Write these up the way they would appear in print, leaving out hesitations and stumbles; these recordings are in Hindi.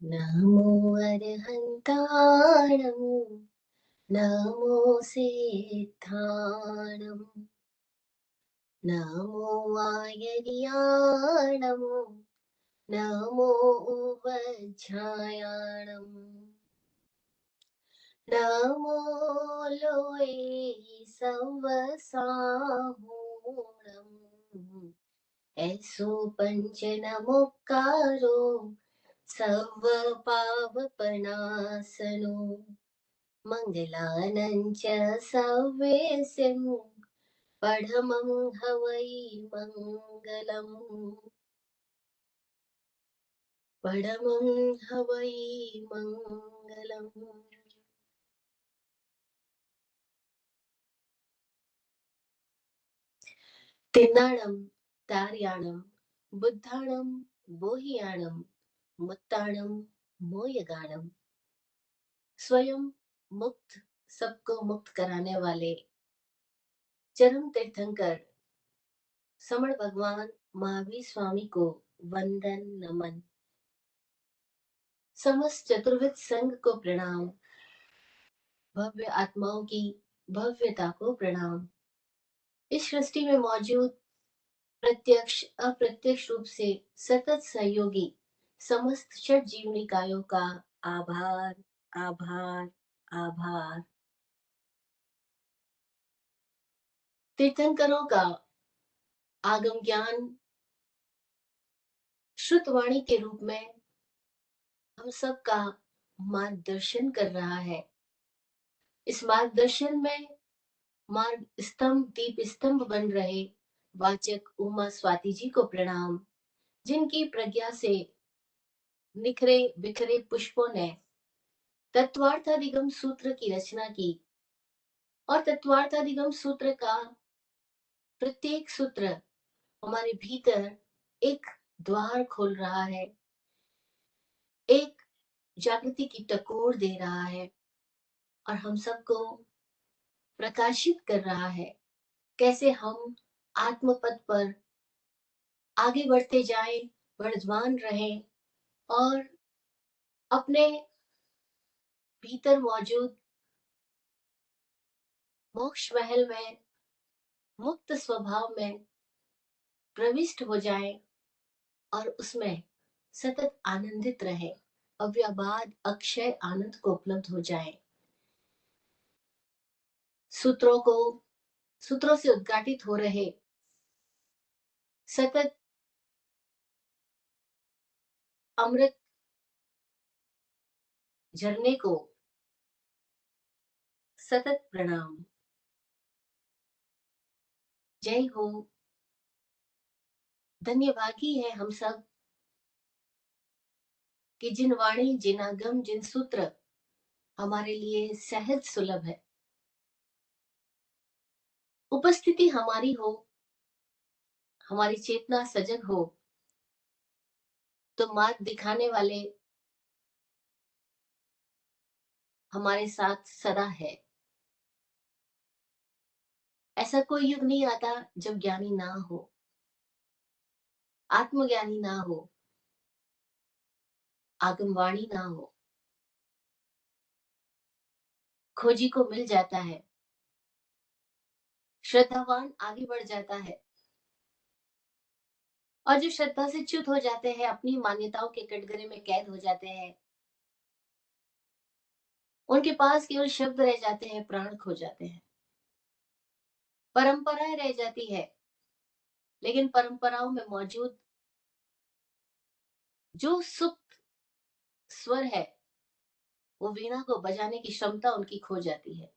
नमो अर्हन्ताणं नमो सिद्धाणं नमो वायर्याणं नमो उपध्यायाणं नमो लोये सवसाहूणम् ऐसो पञ्चनमुक्कारो सर्वपापप्रणाशनो मङ्गलानं च सव्येशं परमं हवै मङ्गलम् परमं हवै मङ्गलम्। तिन्नाणं तार्याणं बुद्धाणं बोहियाणं मुत्ताणं मोयगाणं स्वयं मुक्त सबको मुक्त कराने वाले चरम तीर्थंकर समण भगवान महावीर स्वामी को वंदन नमन। समस्त चतुर्विद संघ को प्रणाम। भव्य आत्माओं की भव्यता को प्रणाम। इस सृष्टि में मौजूद प्रत्यक्ष अप्रत्यक्ष रूप से सतत सहयोगी समस्त षट जीव निकायों का आभार आभार आभार। तीर्थंकरों का आगम ज्ञान श्रुतवाणी के रूप में हम सब का मार्गदर्शन कर रहा है। इस मार्गदर्शन में मार्ग स्तंभ दीप स्तंभ बन रहे वाचक उमा स्वाति जी को प्रणाम, जिनकी प्रज्ञा से निखरे बिखरे पुष्पों ने तत्वार्थाधिगम सूत्र की रचना की और तत्वार्थाधिगम सूत्र का प्रत्येक सूत्र हमारे भीतर एक द्वार खोल रहा है, एक जागृति की टकोर दे रहा है और हम सबको प्रकाशित कर रहा है कैसे हम आत्मपथ पर आगे बढ़ते जाएं, वर्धमान रहें और अपने भीतर मौजूद मोक्ष महल में मुक्त स्वभाव में प्रविष्ट हो जाएं और उसमें सतत आनंदित रहे, अव्याबाद अक्षय आनंद को उपलब्ध हो जाए। सूत्रों से उद्घाटित हो रहे सतत अमृत झरने को सतत प्रणाम। जय हो। धन्यभागी है हम सब कि जिन वाणी जिन आगम जिन सूत्र हमारे लिए सहज सुलभ है, उपस्थिति हमारी हो, हमारी चेतना सजग हो तो मार्ग दिखाने वाले हमारे साथ सदा है। ऐसा कोई युग नहीं आता जब ज्ञानी ना हो, आत्मज्ञानी ना हो, आगमवाणी ना हो। खोजी को मिल जाता है, श्रद्धावान आगे बढ़ जाता है और जो श्रद्धा से च्युत हो जाते हैं, अपनी मान्यताओं के कटघरे में कैद हो जाते हैं, उनके पास केवल शब्द रह जाते हैं, प्राण खो जाते हैं, परंपराएं रह जाती है। लेकिन परंपराओं में मौजूद जो सुप्त स्वर है, वो वीणा को बजाने की क्षमता उनकी खो जाती है।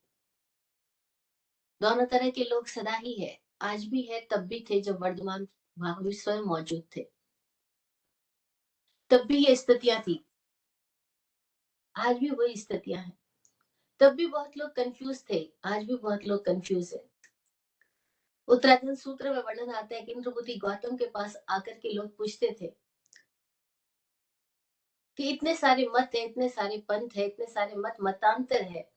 दोनों तरह के लोग सदा ही है, आज भी है, तब भी थे जब वर्धमान महावीर स्वयं मौजूद थे, तब भी ये स्थितियां थी, आज भी वही स्थितियां हैं। तब भी बहुत लोग कंफ्यूज थे, आज भी बहुत लोग कंफ्यूज है। उत्तराखंड सूत्र में वर्णन आता है कि इंद्रबुद्धि गौतम के पास आकर के लोग पूछते थे कि इतने सारे मत है, इतने सारे पंथ है, इतने सारे मतांतर है,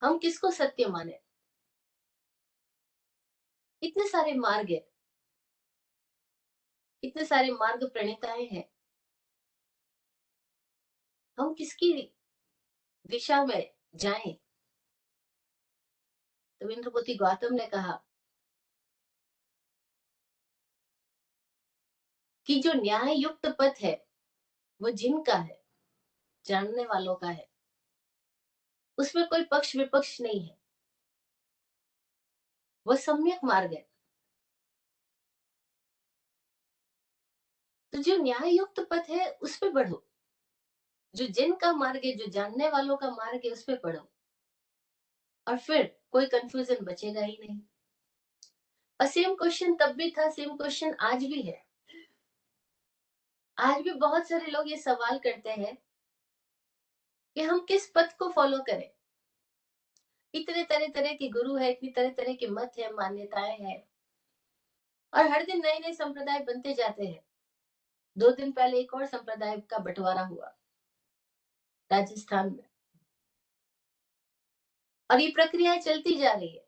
हम किसको सत्य माने? इतने सारे मार्ग है, इतने सारे मार्ग प्रणेताएं हैं, हम किसकी दिशा में जाएं? रविंद्रपोथी गौतम ने कहा कि जो न्याय युक्त पथ है वो जिनका है, जानने वालों का है, उसमें कोई पक्ष विपक्ष नहीं है, वो सम्यक मार्ग है। तो जो न्याय युक्त पथ है उस पे बढ़ो, जो जिनका मार्ग है, जो जानने वालों का मार्ग है, उस पे बढ़ो, और फिर कोई कंफ्यूजन बचेगा ही नहीं। और सेम क्वेश्चन तब भी था, सेम क्वेश्चन आज भी है। आज भी बहुत सारे लोग ये सवाल करते हैं कि हम किस पथ को फॉलो करें। इतने तरह तरह के गुरु है, इतनी तरह तरह के मत है, मान्यताएं हैं, और हर दिन नए नए संप्रदाय बनते जाते हैं। 2 दिन पहले एक और संप्रदाय का बंटवारा हुआ राजस्थान में, और ये प्रक्रिया चलती जा रही है।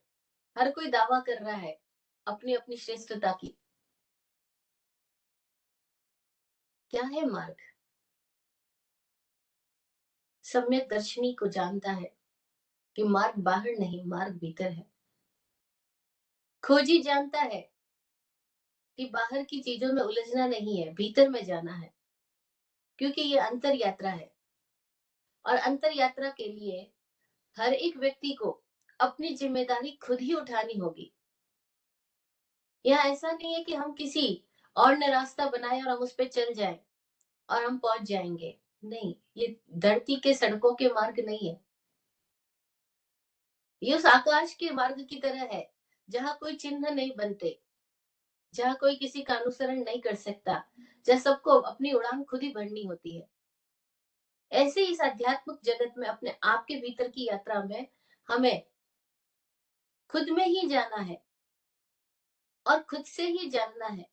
हर कोई दावा कर रहा है अपनी अपनी श्रेष्ठता की। क्या है मार्ग? सम्यक दर्शनी को जानता है कि मार्ग बाहर नहीं, मार्ग भीतर है। खोजी जानता है कि बाहर की चीजों में उलझना नहीं है, भीतर में जाना है, क्योंकि ये अंतर यात्रा है। और अंतर यात्रा के लिए हर एक व्यक्ति को अपनी जिम्मेदारी खुद ही उठानी होगी। यहाँ ऐसा नहीं है कि हम किसी और ने रास्ता बनाए और हम उस पर चल जाएं और हम पहुंच जाएंगे। नहीं, ये धरती के सड़कों के मार्ग नहीं है। ये उस आकाश के मार्ग की तरह है जहाँ कोई चिन्ह नहीं बनते, जहाँ कोई किसी का अनुसरण नहीं कर सकता, जहाँ सबको अपनी उड़ान खुद ही भरनी होती है। ऐसे ही इस आध्यात्मिक जगत में अपने आप के भीतर की यात्रा में हमें खुद में ही जाना है और खुद से ही जानना है।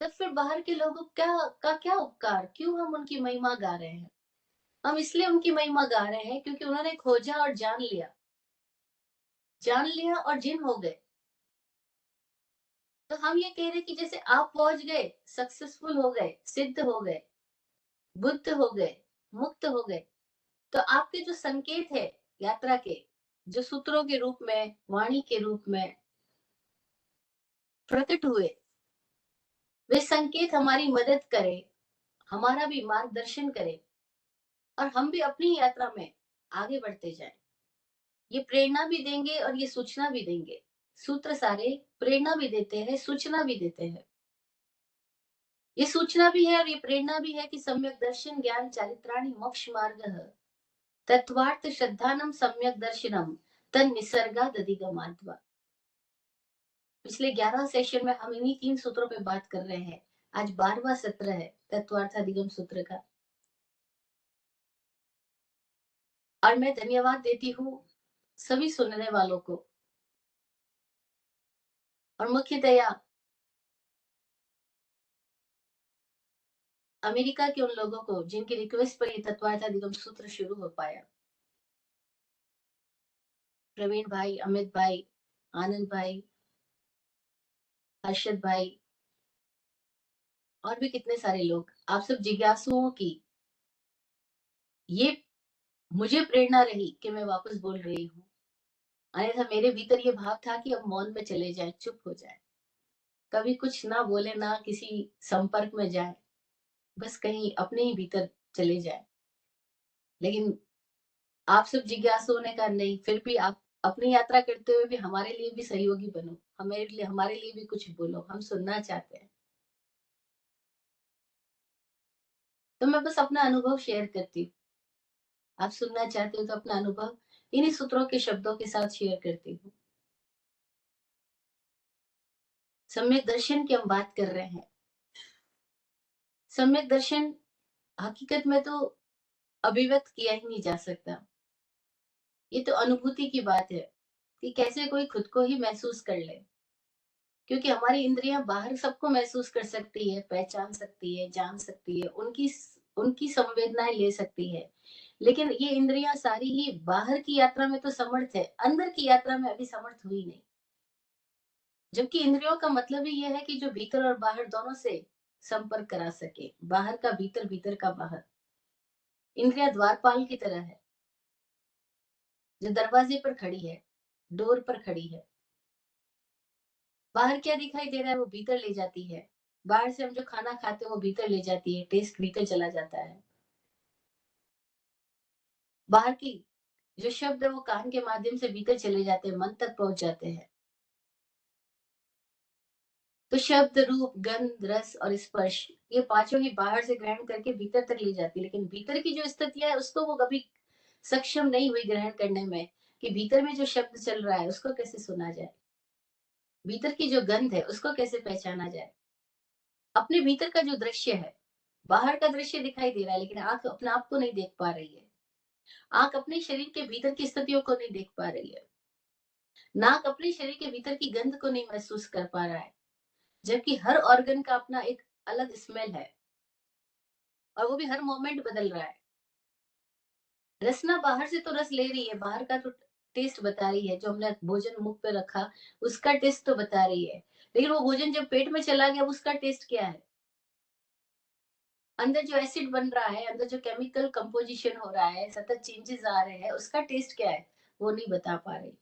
तब फिर बाहर के लोगों क्या उपकार, क्यों हम उनकी महिमा गा रहे हैं? हम इसलिए उनकी महिमा गा रहे हैं क्योंकि उन्होंने खोजा और जान लिया और जिन हो गए। तो हम ये कह रहे कि जैसे आप पहुंच गए, सक्सेसफुल हो गए, सिद्ध हो गए, बुद्ध हो गए, मुक्त हो गए, तो आपके जो संकेत है यात्रा के, जो सूत्रों के रूप में, वाणी के रूप में प्रकट हुए, वे संकेत हमारी मदद करे, हमारा भी मार्गदर्शन करे, और हम भी अपनी यात्रा में आगे बढ़ते जाएं। ये प्रेरणा भी देंगे और ये सूचना भी देंगे। सूत्र सारे प्रेरणा भी देते हैं, सूचना भी देते हैं। ये सूचना भी है और ये प्रेरणा भी है कि सम्यक दर्शन ज्ञान चारित्राणि मोक्ष मार्ग तत्वार्थ श्रद्धानम सम्यक दर्शनम तन निसर्गाद अधिगमात्वा। पिछले 11 सेशन में हम इन्हीं 3 सूत्रों पे बात कर रहे हैं। आज 12वां सत्र है तत्वार्थ अधिगम सूत्र का। और मैं धन्यवाद देती हूँ सभी सुनने वालों को, और मुख्यतया अमेरिका के उन लोगों को जिनकी रिक्वेस्ट पर ये तत्वार्थ अधिगम सूत्र शुरू हो पाया। प्रवीण भाई, अमित भाई, आनंद भाई, हर्षद भाई, और भी कितने सारे लोग, आप सब जिज्ञासुओं की ये मुझे प्रेरणा रही कि मैं वापस बोल रही हूँ। अन्यथा मेरे भीतर ये भाव था कि अब मौन में चले जाए, चुप हो जाए, कभी कुछ ना बोले, ना किसी संपर्क में जाए, बस कहीं अपने ही भीतर चले जाए। लेकिन आप सब जिज्ञासुओं ने कहा नहीं, फिर भी आप अपनी यात्रा करते हुए भी हमारे लिए भी सहयोगी बनो, हमारे लिए भी कुछ बोलो, हम सुनना चाहते हैं। तो मैं बस अपना अनुभव शेयर करती हूँ। आप सुनना चाहते हो तो अपना अनुभव इन्हीं सूत्रों के शब्दों के साथ शेयर करती हूँ। सम्यक दर्शन की हम बात कर रहे हैं। सम्यक दर्शन हकीकत में तो अभिव्यक्त किया ही नहीं जा सकता। ये तो अनुभूति की बात है कि कैसे कोई खुद को ही महसूस कर ले, क्योंकि हमारी इंद्रियां बाहर सबको महसूस कर सकती है, पहचान सकती है, जान सकती है, उनकी उनकी संवेदनाएं ले सकती है, लेकिन ये इंद्रियां सारी ही बाहर की यात्रा में तो समर्थ है, अंदर की यात्रा में अभी समर्थ हुई नहीं। जबकि इंद्रियों का मतलब ही यह है कि जो भीतर और बाहर दोनों से संपर्क करा सके। बाहर का भीतर, भीतर का बाहर। इंद्रियाँ द्वारपाल की तरह है, जो दरवाजे पर खड़ी है, डोर पर खड़ी है। बाहर क्या दिखाई दे रहा है वो भीतर ले जाती है। बाहर से हम जो खाना खाते हैं वो भीतर ले जाती है, टेस्ट भीतर चला जाता है। बाहर की जो शब्द है वो कान के माध्यम से भीतर चले जाते हैं, मन तक पहुँच जाते हैं। तो शब्द, रूप, गंध, रस और स्पर्श ये पांचों ही बाहर से ग्रहण करके भीतर तक ले जाती है, लेकिन भीतर की जो स्थितियां है उसको वो कभी सक्षम नहीं हुई ग्रहण करने में, कि भीतर में जो शब्द चल रहा है उसको कैसे सुना जाए, भीतर की जो गंध है उसको कैसे पहचाना जाए। अपने भीतर का जो दृश्य है, बाहर का दृश्य दिखाई दे रहा है लेकिन आंख अपने आप को नहीं देख पा रही है। आंख अपने शरीर के भीतर की स्थितियों को नहीं देख पा रही है। नाक अपने शरीर के भीतर की गंध को नहीं महसूस कर पा रहा है, जबकि हर ऑर्गन का अपना एक अलग स्मेल है और वो भी हर मोमेंट बदल रहा है। रसना बाहर से तो रस ले रही है, बाहर का तो टेस्ट बता रही है, जो हमने भोजन मुंह पे रखा उसका टेस्ट तो बता रही है, लेकिन वो भोजन जब पेट में चला गया उसका टेस्ट क्या है। अंदर जो एसिड बन रहा है, अंदर जो केमिकल कंपोजिशन हो रहा है, सतत चेंजेस आ रहे हैं, उसका टेस्ट क्या है वो नहीं बता पा रही।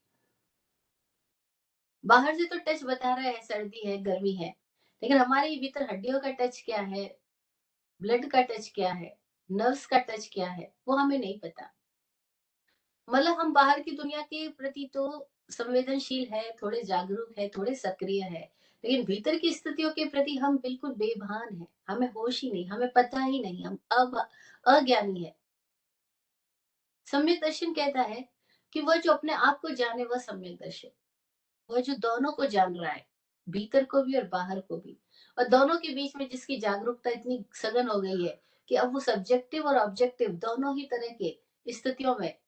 बाहर से तो टच बता रहा है, सर्दी है, गर्मी है, लेकिन हमारे भीतर हड्डियों का टच क्या है, ब्लड का टच क्या है, नर्व्स का टच क्या है, वो हमें नहीं पता। मतलब हम बाहर की दुनिया के प्रति तो संवेदनशील है, थोड़े जागरूक है, थोड़े सक्रिय है, लेकिन भीतर की स्थितियों के प्रति हम बिल्कुल बेभान है, हमें होश ही नहीं, हमें पता ही नहीं, हम अब अज्ञानी है। सम्यक दर्शन कहता है कि वह जो अपने आप को जाने वह सम्यक दर्शन, वह जो दोनों को जान रहा है, भीतर को भी और बाहर को भी, और दोनों के बीच में जिसकी जागरूकता इतनी सघन हो गई है कि अब वो सब्जेक्टिव और ऑब्जेक्टिव दोनों ही तरह के स्थितियों में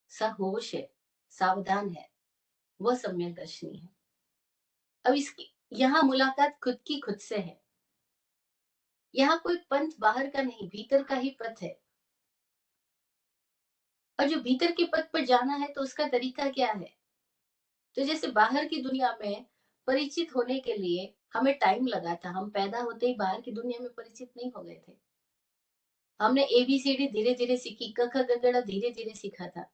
सहोश है, सावधान है, वह सम्यक दर्शनी है। अब इसकी यहाँ मुलाकात खुद की खुद से है। यहाँ कोई पंथ बाहर का नहीं, भीतर का ही पथ है। और जो भीतर के पथ पर जाना है तो उसका तरीका क्या है। तो जैसे बाहर की दुनिया में परिचित होने के लिए हमें टाइम लगा था, हम पैदा होते ही बाहर की दुनिया में परिचित नहीं हो गए थे। हमने एबीसीडी धीरे धीरे सीखी, क ख ग घ धीरे धीरे सीखा था।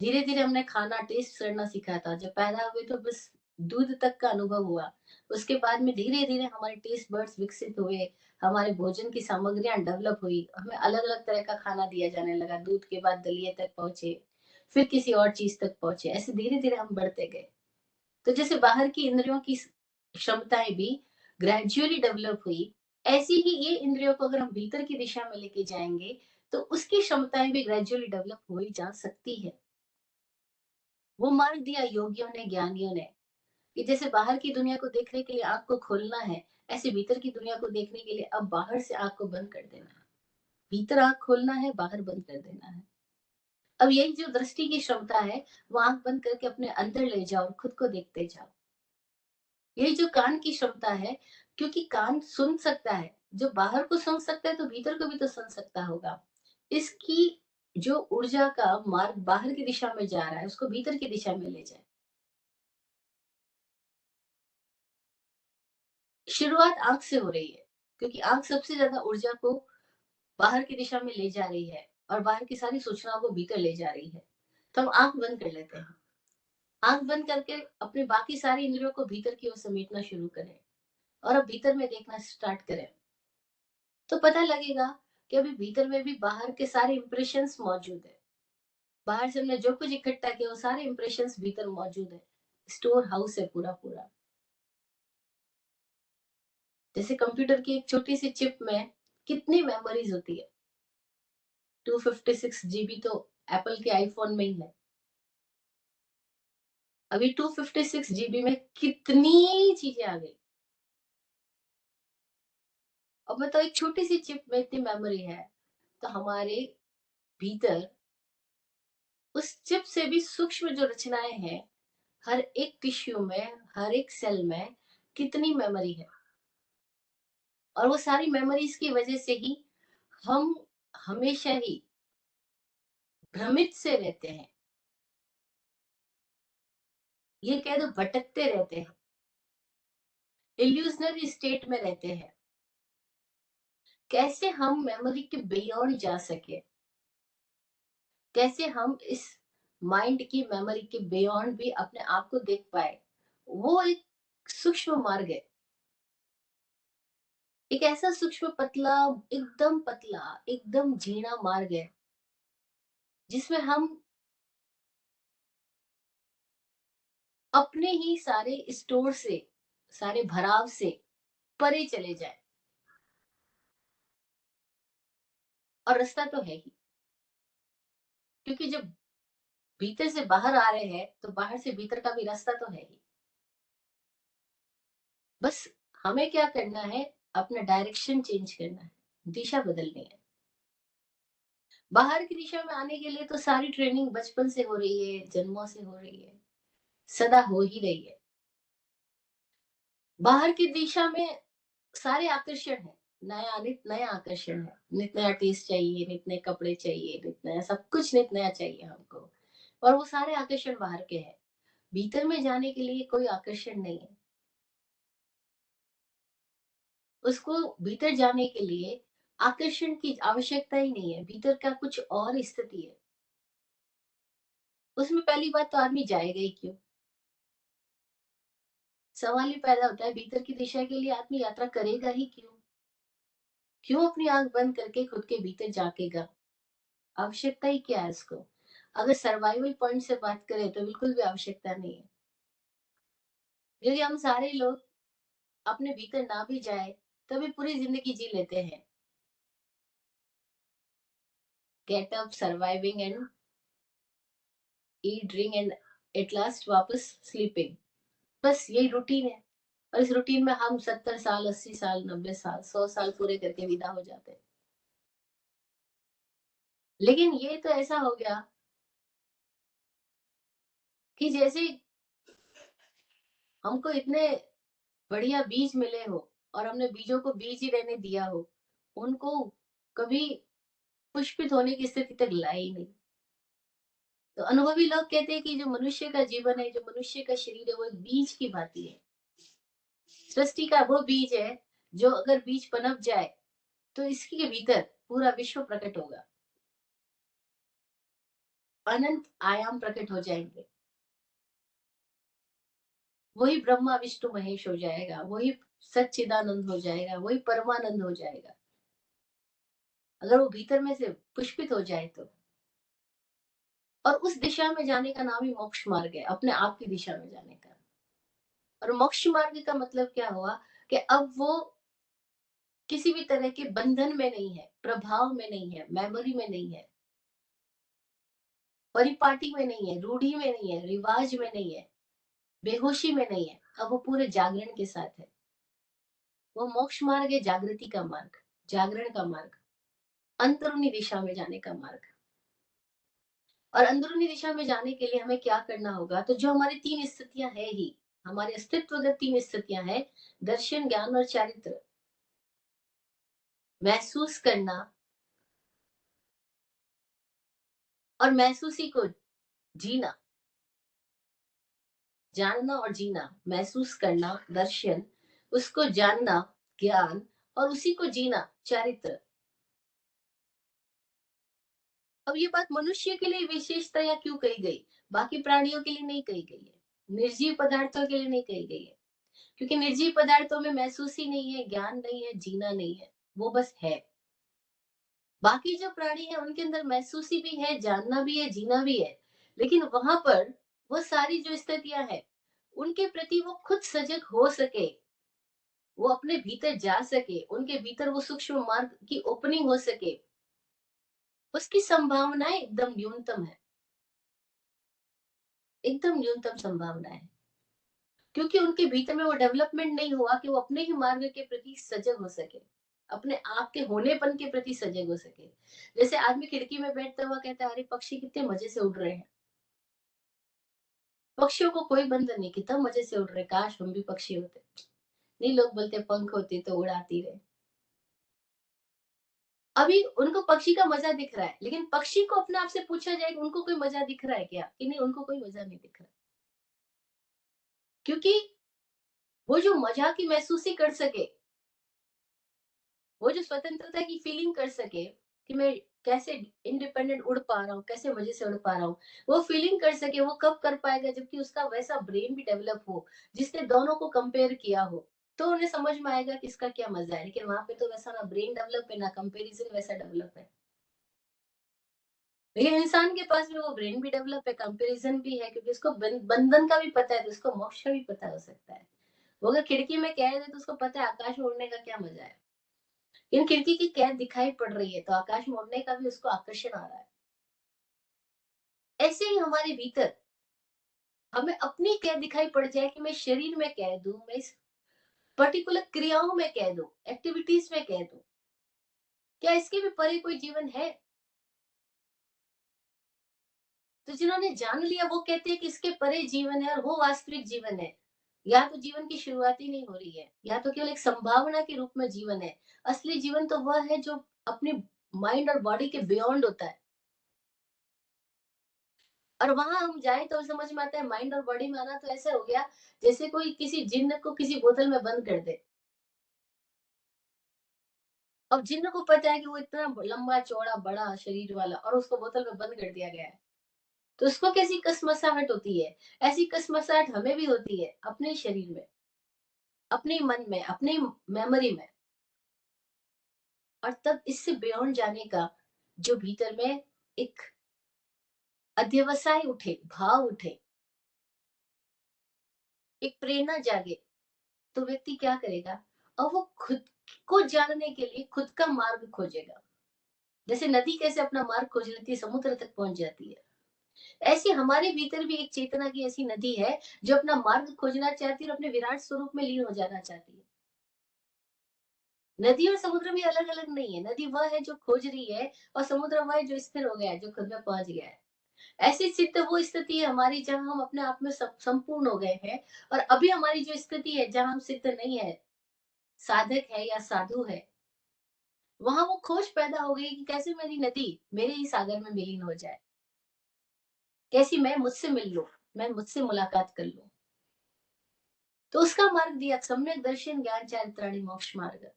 धीरे धीरे हमने खाना टेस्ट करना सीखा था। जब पैदा हुए तो बस दूध तक का अनुभव हुआ। उसके बाद में धीरे धीरे हमारे टेस्ट बर्ड्स विकसित हुए, हमारे भोजन की सामग्रियां डेवलप हुई, हमें अलग अलग तरह का खाना दिया जाने लगा, दूध के बाद दलिए तक पहुंचे, फिर किसी और चीज तक पहुंचे, ऐसे धीरे धीरे हम बढ़ते गए। तो जैसे बाहर की इंद्रियों की क्षमताएं भी ग्रेजुअली डेवलप हुई, ऐसी ही ये इंद्रियों को अगर हम भीतर की दिशा में लेके जाएंगे तो उसकी क्षमताएं भी ग्रेजुअली डेवलप हो ही जा सकती है। वो मार्ग दिया योगियों ने, ज्ञानियों ने, कि जैसे बाहर की दुनिया को देखने के लिए आंख को खोलना है, ऐसे भीतर की दुनिया को देखने के लिए अब बाहर से आंख को बंद कर देना है। भीतर आंख खोलना है, बाहर बंद कर देना है। अब यही जो दृष्टि की क्षमता है, वो आंख बंद करके अपने अंदर ले जाओ और खुद को देखते जाओ। यही जो कान की क्षमता है, क्योंकि कान सुन सकता है, जो बाहर को सुन सकता है तो भीतर को भी तो सुन सकता होगा। इसकी जो ऊर्जा का मार्ग बाहर की दिशा में जा रहा है उसको भीतर की दिशा में ले जाए। शुरुआत आँख से हो रही है, क्योंकि आँख सबसे ज़्यादा ऊर्जा को बाहर की दिशा में ले जा रही है और बाहर की सारी सूचनाओं को भीतर ले जा रही है। तो हम आँख बंद कर लेते हैं। आँख बंद करके अपने बाकी सारी इंद्रियों को भीतर की ओर समेटना शुरू करें और अब भीतर में देखना स्टार्ट करें। तो पता लगेगा कि अभी भीतर में भी बाहर के सारे इंप्रेशंस मौजूद है। बाहर से हमने जो कुछ इकट्ठा किया वो सारे इंप्रेशंस भीतर मौजूद है। स्टोर हाउस है पूरा-पूरा। जैसे कंप्यूटर की एक छोटी-सी चिप में कितनी मेमोरीज़ होती है। 256 जीबी तो एप्पल के आईफोन में ही है। अभी 256 जीबी में कितनी चीजें आ गई। और बताओ एक छोटी सी चिप में इतनी मेमोरी है, तो हमारे भीतर उस चिप से भी सूक्ष्म जो रचनाएं हैं, हर एक टिश्यू में, हर एक सेल में कितनी मेमोरी है। और वो सारी मेमोरीज की वजह से ही हम हमेशा ही भ्रमित से रहते हैं, ये कह दो भटकते रहते हैं। इल्यूजनरी स्टेट में रहते हैं। कैसे हम मेमोरी के बियॉन्ड जा सके, कैसे हम इस माइंड की मेमोरी के बियॉन्ड भी अपने आप को देख पाए, वो एक सूक्ष्म मार्ग है। एक ऐसा सूक्ष्म पतला एकदम झीणा मार्ग है जिसमें हम अपने ही सारे स्टोर से, सारे भराव से परे चले जाए। और रास्ता तो है ही, क्योंकि जब भीतर से बाहर आ रहे हैं तो बाहर से भीतर का भी रास्ता तो है ही। बस हमें क्या करना है, अपना डायरेक्शन चेंज करना है, दिशा बदलनी है। बाहर की दिशा में आने के लिए तो सारी ट्रेनिंग बचपन से हो रही है, जन्मों से हो रही है, सदा हो ही रही है। बाहर की दिशा में सारे आकर्षण है, नित नया आकर्षण है, नित नया टेस्ट चाहिए, नित नए कपड़े चाहिए, नित नया सब कुछ, नित नया चाहिए हमको। और वो सारे आकर्षण बाहर के हैं। भीतर में जाने के लिए कोई आकर्षण नहीं है। उसको भीतर जाने के लिए आकर्षण की आवश्यकता ही नहीं है, भीतर का कुछ और स्थिति है। उसमें पहली बात तो आदमी जाएगा ही क्यों? सवाल ही पैदा होता है, भीतर की दिशा के लिए आदमी यात्रा करेगा ही क्यों? क्यों अपनी आंख बंद करके खुद के भीतर झांकेगा? आवश्यकता ही क्या है इसको? अगर सर्वाइवल पॉइंट से बात करें तो बिल्कुल भी आवश्यकता नहीं है। यदि हम सारे लोग अपने भीतर ना भी जाए तभी पूरी जिंदगी जी लेते हैं। Get up, surviving and eat, drink and at last वापस स्लीपिंग। बस यही रूटीन है। और इस रूटीन में हम 70 साल, 80 साल, 90 साल, 100 साल पूरे करके विदा हो जाते हैं। लेकिन ये तो ऐसा हो गया कि जैसे हमको इतने बढ़िया बीज मिले हो और हमने बीजों को बीज ही रहने दिया हो, उनको कभी पुष्पित होने की स्थिति तक लाई ही नहीं। तो अनुभवी लोग कहते हैं कि जो मनुष्य का जीवन है, जो मनुष्य का शरीर है, वो एक बीज की भांति है। सृष्टि का वो बीज है जो अगर बीज पनप जाए तो इसके भीतर पूरा विश्व प्रकट होगा, अनंत आयाम प्रकट हो जाएंगे। वही ब्रह्मा विष्णु महेश हो जाएगा, वही सच्चिदानंद हो जाएगा, वही परमानंद हो जाएगा, अगर वो भीतर में से पुष्पित हो जाए तो। और उस दिशा में जाने का नाम ही मोक्ष मार्ग है, अपने आप की दिशा में जाने का। और मोक्ष मार्ग का मतलब क्या हुआ कि अब वो किसी भी तरह के बंधन में नहीं है, प्रभाव में नहीं है, मेमोरी में नहीं है, परिपाटी में नहीं है, रूढ़ी में नहीं है, रिवाज में नहीं है, बेहोशी में नहीं है। अब वो पूरे जागरण के साथ है। वो मोक्ष मार्ग है, जागृति का मार्ग, जागरण का मार्ग, अंतरूनी दिशा में जाने का मार्ग। और अंदरूनी दिशा में जाने के लिए हमें क्या करना होगा, तो जो हमारी तीन स्थितियां है ही, हमारे अस्तित्वगत तीन स्थितियां हैं, दर्शन, ज्ञान और चारित्र। महसूस करना, और महसूसी को जीना, जानना और जीना, महसूस करना दर्शन, उसको जानना ज्ञान, और उसी को जीना चारित्र। अब ये बात मनुष्य के लिए विशेषता या क्यों कही गई, बाकी प्राणियों के लिए नहीं कही गई है, निर्जीव पदार्थों के लिए नहीं कही गई है। क्योंकि निर्जीव पदार्थों में महसूस ही नहीं है, ज्ञान नहीं है, जीना नहीं है, वो बस है। बाकी जो प्राणी है उनके अंदर महसूसी भी है, जानना भी है, जीना भी है। लेकिन वहां पर वो सारी जो स्थितियां हैं, उनके प्रति वो खुद सजग हो सके, वो अपने भीतर जा सके, उनके भीतर वो सूक्ष्म मार्ग की ओपनिंग हो सके, उसकी संभावनाएं एकदम न्यूनतम है, एकदम न्यूनतम संभावना है। क्योंकि उनके भीतर में वो डेवलपमेंट नहीं हुआ कि वो अपने ही मार्ग के प्रति सजग हो सके, अपने आप के होनेपन के प्रति सजग हो सके। जैसे आदमी खिड़की में बैठता हुआ कहता है, अरे पक्षी कितने मजे से उड़ रहे हैं। पक्षियों को कोई बंधन नहीं, कितना मजे से उड़ रहे, काश हम भी पक्षी होते। नहीं, लोग बोलते पंख होते तो उड़ाती रहे। अभी उनको पक्षी का मजा दिख रहा है, लेकिन पक्षी को अपने आप से पूछा जाए कि उनको कोई मजा दिख रहा है क्या, कि नहीं, उनको कोई मजा नहीं दिख रहा। क्योंकि वो जो मज़ा की महसूस ही कर सके, वो जो स्वतंत्रता की फीलिंग कर सके कि मैं कैसे इंडिपेंडेंट उड़ पा रहा हूँ, कैसे मज़े से उड़ पा रहा हूँ। वो फीलिंग कर सके, वो कब कर पाएगा जबकि उसका वैसा ब्रेन भी डेवलप हो, जिसने दोनों को कंपेयर किया हो। तो उन्हें समझ में आएगा कि इसका क्या मज़ा है। लेकिन वहाँ पे तो वैसा ना ब्रेन डेवलप है, ना कंपैरिज़न वैसा डेवलप है। लेकिन इंसान के पास में वो ब्रेन भी डेवलप है, कंपैरिज़न भी है क्योंकि उसको बंधन का भी पता है, तो उसको मोक्ष का भी पता हो सकता है। वो अगर खिड़की में कैद है तो उसको पता है आकाश में उड़ने का क्या मज़ा है। लेकिन खिड़की की कैद दिखाई पड़ रही है, तो आकाश में उड़ने का भी उसको आकर्षण आ रहा है। ऐसे ही हमारे भीतर हमें अपनी कैद दिखाई पड़ जाए कि मैं शरीर में कैद हूँ, मैं इस पर्टिकुलर क्रियाओं में कैद हूँ, एक्टिविटीज़ में कैद हूँ। क्या इसके भी परे कोई जीवन है? तो जिन्होंने जान लिया वो कहते हैं कि इसके परे जीवन है और वो वास्तविक जीवन है। या तो जीवन की शुरुआत ही नहीं हो रही है, या तो केवल एक संभावना के रूप में जीवन है। असली जीवन तो वह है जो अपने माइंड और बॉडी के बियॉन्ड होता है। और वहां हम जाए तो समझ में आता है माइंड और बॉडी में आना तो ऐसा हो गया जैसे कोई किसी जिन्न को किसी बोतल में बंद कर दे। अब जिन्न को पता है कि वो इतना लंबा चौड़ा बड़ा शरीर वाला और उसको बोतल में बंद कर दिया गया है, तो उसको कैसी कसमसाहट होती है। ऐसी कसमसाहट हमें भी होती है अपने शरीर में, अपने मन में, अपनी मेमोरी में। और तब इससे बियॉन्ड जाने का जो भीतर में एक अध्यवसाय उठे, भाव उठे, एक प्रेरणा जागे, तो व्यक्ति क्या करेगा? अब वो खुद को जानने के लिए खुद का मार्ग खोजेगा। जैसे नदी कैसे अपना मार्ग खोज लेती है, समुद्र तक पहुंच जाती है, ऐसे हमारे भीतर भी एक चेतना की ऐसी नदी है जो अपना मार्ग खोजना चाहती है और अपने विराट स्वरूप में लीन हो जाना चाहती है। नदी और समुद्र भी अलग अलग नहीं है। नदी वह है जो खोज रही है और समुद्र वह है जो स्थिर हो गया है, जो खुद में पहुंच गया है। ऐसी सिद्ध वो स्थिति है हमारी जहाँ हम अपने आप में संपूर्ण हो गए हैं। और अभी हमारी जो स्थिति है जहाँ हम सिद्ध नहीं है, साधक है या साधु है, वहां वो खोज पैदा हो गई कि कैसे मेरी नदी मेरे ही सागर में विलीन हो जाए, कैसी मैं मुझसे मिल लूं, मैं मुझसे मुलाकात कर लूं। तो उसका मार्ग दिया सम्यक दर्शन ज्ञान चारित्राणी मोक्ष मार्ग,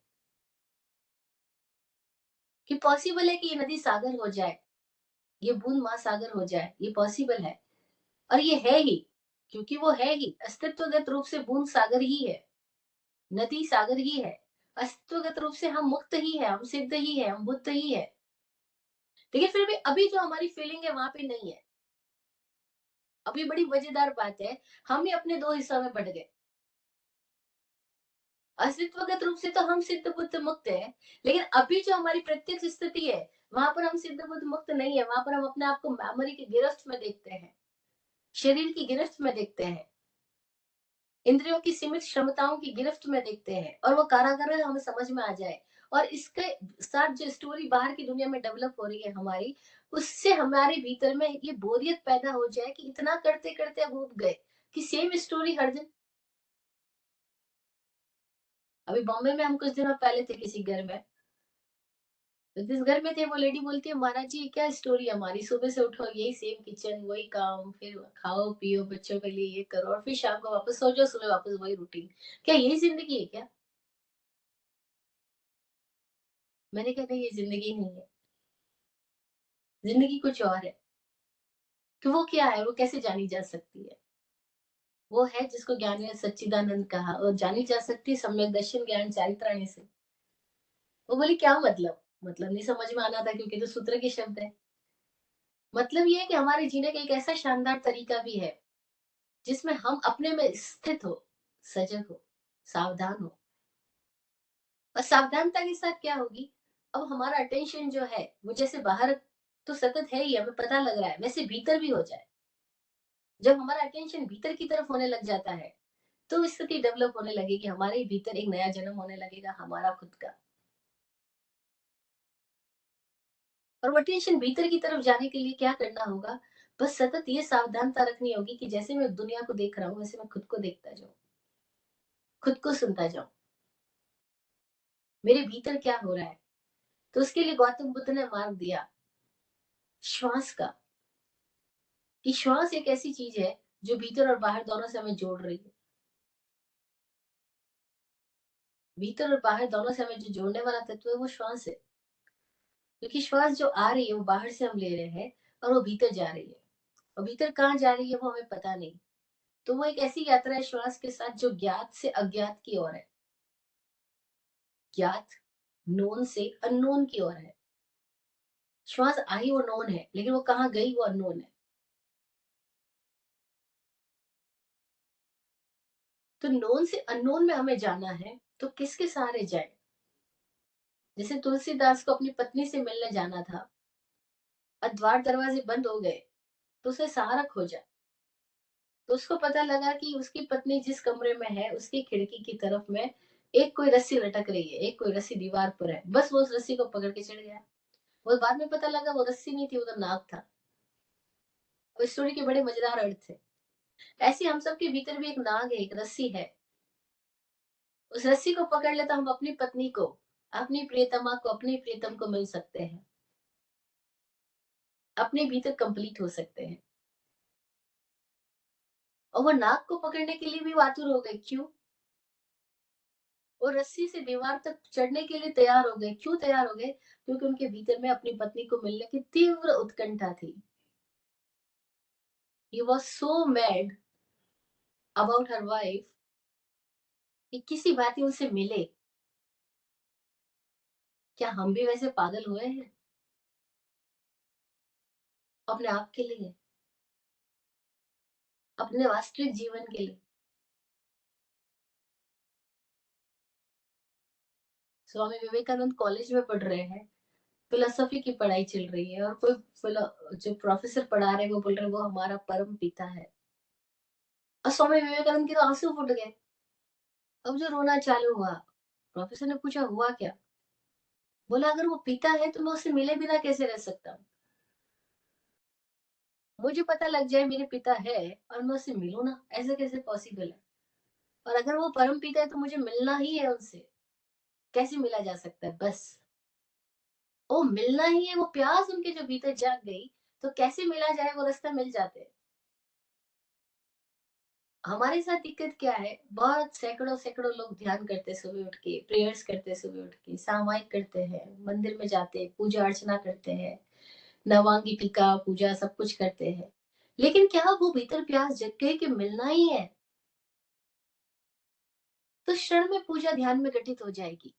कि पॉसिबल है कि ये नदी सागर हो जाए, ये बूंद महासागर हो जाए, ये पॉसिबल है। और ये है ही, क्योंकि वो है ही अस्तित्वगत रूप से बूंद सागर ही है, नदी सागर ही है। अस्तित्वगत रूप से हम मुक्त ही है, हम सिद्ध ही है, हम बुद्ध ही है। लेकिन फिर भी अभी जो हमारी फीलिंग है वहां पे नहीं है। अभी बड़ी मजेदार बात है, हम ही अपने दो हिस्सों में बट गए। अस्तित्वगत रूप से तो हम सिद्ध बुद्ध मुक्त है, लेकिन अभी जो हमारी प्रत्यक्ष स्थिति है वहां पर हम सिद्ध बुद्ध मुक्त नहीं है। वहां पर हम अपने आप को मेमोरी की गिरफ्त में देखते हैं, शरीर की गिरफ्त में देखते हैं, इंद्रियों की सीमित क्षमताओं की गिरफ्त में देखते हैं, और वो कारागार हमें समझ में आ जाए। और इसके साथ जो स्टोरी बाहर की दुनिया में डेवलप हो रही है हमारी, उससे हमारे भीतर में ये बोरियत पैदा हो जाए कि इतना करते करते अब उब गए कि सेम स्टोरी हर दिन। अभी बॉम्बे में हम कुछ दिनों पहले थे किसी घर में, तो जिस घर में थे वो लेडी बोलती है, महाराज जी ये क्या स्टोरी है हमारी, सुबह से उठो यही सेम किचन, वही काम, फिर खाओ पियो बच्चों के लिए ये करो और फिर शाम को वापस सो जाओ, सुबह वापस वही रूटीन। क्या यही जिंदगी है क्या? मैंने कहा नहीं, ये जिंदगी नहीं है। जिंदगी कुछ और है। कि वो क्या है, वो कैसे जानी जा सकती है? वो है जिसको ज्ञान ने सच्चिदानंद कहा और जानी जा सकती है सम्यक दर्शन ज्ञान चारित्राणी से। वो बोली क्या मतलब? मतलब नहीं समझ में आना था क्योंकि तो सूत्र के शब्द है। मतलब ये है कि हमारे जीने का एक ऐसा शानदार तरीका भी है जिसमें हम अपने में स्थित हो, सजग हो, सावधान हो। और सावधानता के साथ क्या होगी, अब हमारा अटेंशन जो है वो जैसे बाहर तो सतत है ही, हमें पता लग रहा है, वैसे भीतर भी हो जाए। जब हमारा अटेंशन भीतर की तरफ होने लग जाता है तो स्थिति डेवलप होने लगेगी, हमारे भीतर एक नया जन्म होने लगेगा हमारा खुद का। और वो टेंशन भीतर की तरफ जाने के लिए क्या करना होगा? बस सतत ये सावधानता रखनी होगी कि जैसे मैं दुनिया को देख रहा हूँ वैसे मैं खुद को देखता जाऊं, खुद को सुनता जाऊं, मेरे भीतर क्या हो रहा है। तो उसके लिए गौतम बुद्ध ने मार्ग दिया श्वास का, कि श्वास एक ऐसी चीज है जो भीतर और बाहर दोनों से हमें जोड़ रही है। भीतर और बाहर दोनों से हमें जो जोड़ने वाला तत्व है वो श्वास है। क्योंकि श्वास जो आ रही है वो बाहर से हम ले रहे हैं और वो भीतर जा रही है। और भीतर कहाँ जा रही है वो हमें पता नहीं। तो वो एक ऐसी यात्रा है श्वास के साथ जो ज्ञात से अज्ञात की ओर है। ज्ञात नोन से अननोन की ओर है। श्वास आई वो नोन है, लेकिन वो कहाँ गई वो अननोन है। तो नोन से अननोन में हमें जाना है, तो किसके सहारे जाए? जैसे तुलसीदास को अपनी पत्नी से मिलने जाना था, और द्वार दरवाजे बंद हो गए, तो उसे सहारा खोजा। तो उसको पता लगा कि उसकी पत्नी जिस कमरे में है, उसकी खिड़की की तरफ में एक कोई रस्सी लटक रही है, एक कोई रस्सी दीवार पर है। बस वो उस रस्सी को पकड़ के चढ़ गया। वो बाद में पता लगा वो रस्सी नहीं थी, वो तो नाग था। और इस स्टोरी के बड़े मजेदार अर्थ थे। ऐसे हम सबके भीतर भी एक नाग है, एक रस्सी है। उस रस्सी को पकड़ ले तो हम अपनी पत्नी को, अपनी प्रियतमा को, अपने प्रियतम को मिल सकते हैं, अपने भीतर कंप्लीट हो सकते हैं। और वो नाग को पकड़ने के लिए भी वो आतुर हो गए। क्यों? वो रस्सी से दीवार तक चढ़ने के लिए तैयार हो गए। क्यों तैयार हो गए? क्योंकि उनके भीतर में अपनी पत्नी को मिलने की तीव्र उत्कंठा थी। He was so mad about her wife कि किसी भांति उनसे मिले। क्या हम भी वैसे पागल हुए हैं अपने आप के लिए, अपने वास्तविक जीवन के लिए? स्वामी विवेकानंद कॉलेज में पढ़ रहे हैं, फिलोसफी की पढ़ाई चल रही है, और कोई जो प्रोफेसर पढ़ा रहे हैं वो बोल रहे हैं वो हमारा परम पिता है। और स्वामी विवेकानंद के तो आंसू फूट गए। अब जो रोना चालू हुआ, प्रोफेसर ने पूछा हुआ क्या? बोला अगर वो पिता है तो मैं उससे मिले बिना कैसे रह सकता हूँ? मुझे पता लग जाए मेरे पिता है और मैं उससे मिलूं ना, ऐसे कैसे पॉसिबल है? और अगर वो परम पिता है तो मुझे मिलना ही है उनसे। कैसे मिला जा सकता है? बस वो मिलना ही है। वो प्यास उनके जो भीतर जाग गई, तो कैसे मिला जाए वो रास्ता मिल जाते। हमारे साथ दिक्कत क्या है, बहुत सैकड़ों सैकड़ों लोग ध्यान करते सुबह उठ के, प्रेयर्स करते सुबह उठ के, सामायिक करते हैं, मंदिर में जाते, पूजा अर्चना करते हैं, नवांगी टीका पूजा सब कुछ करते हैं। लेकिन क्या वो भीतर प्यास जग गई कि मिलना ही है? तो क्षण में पूजा ध्यान में घटित हो जाएगी,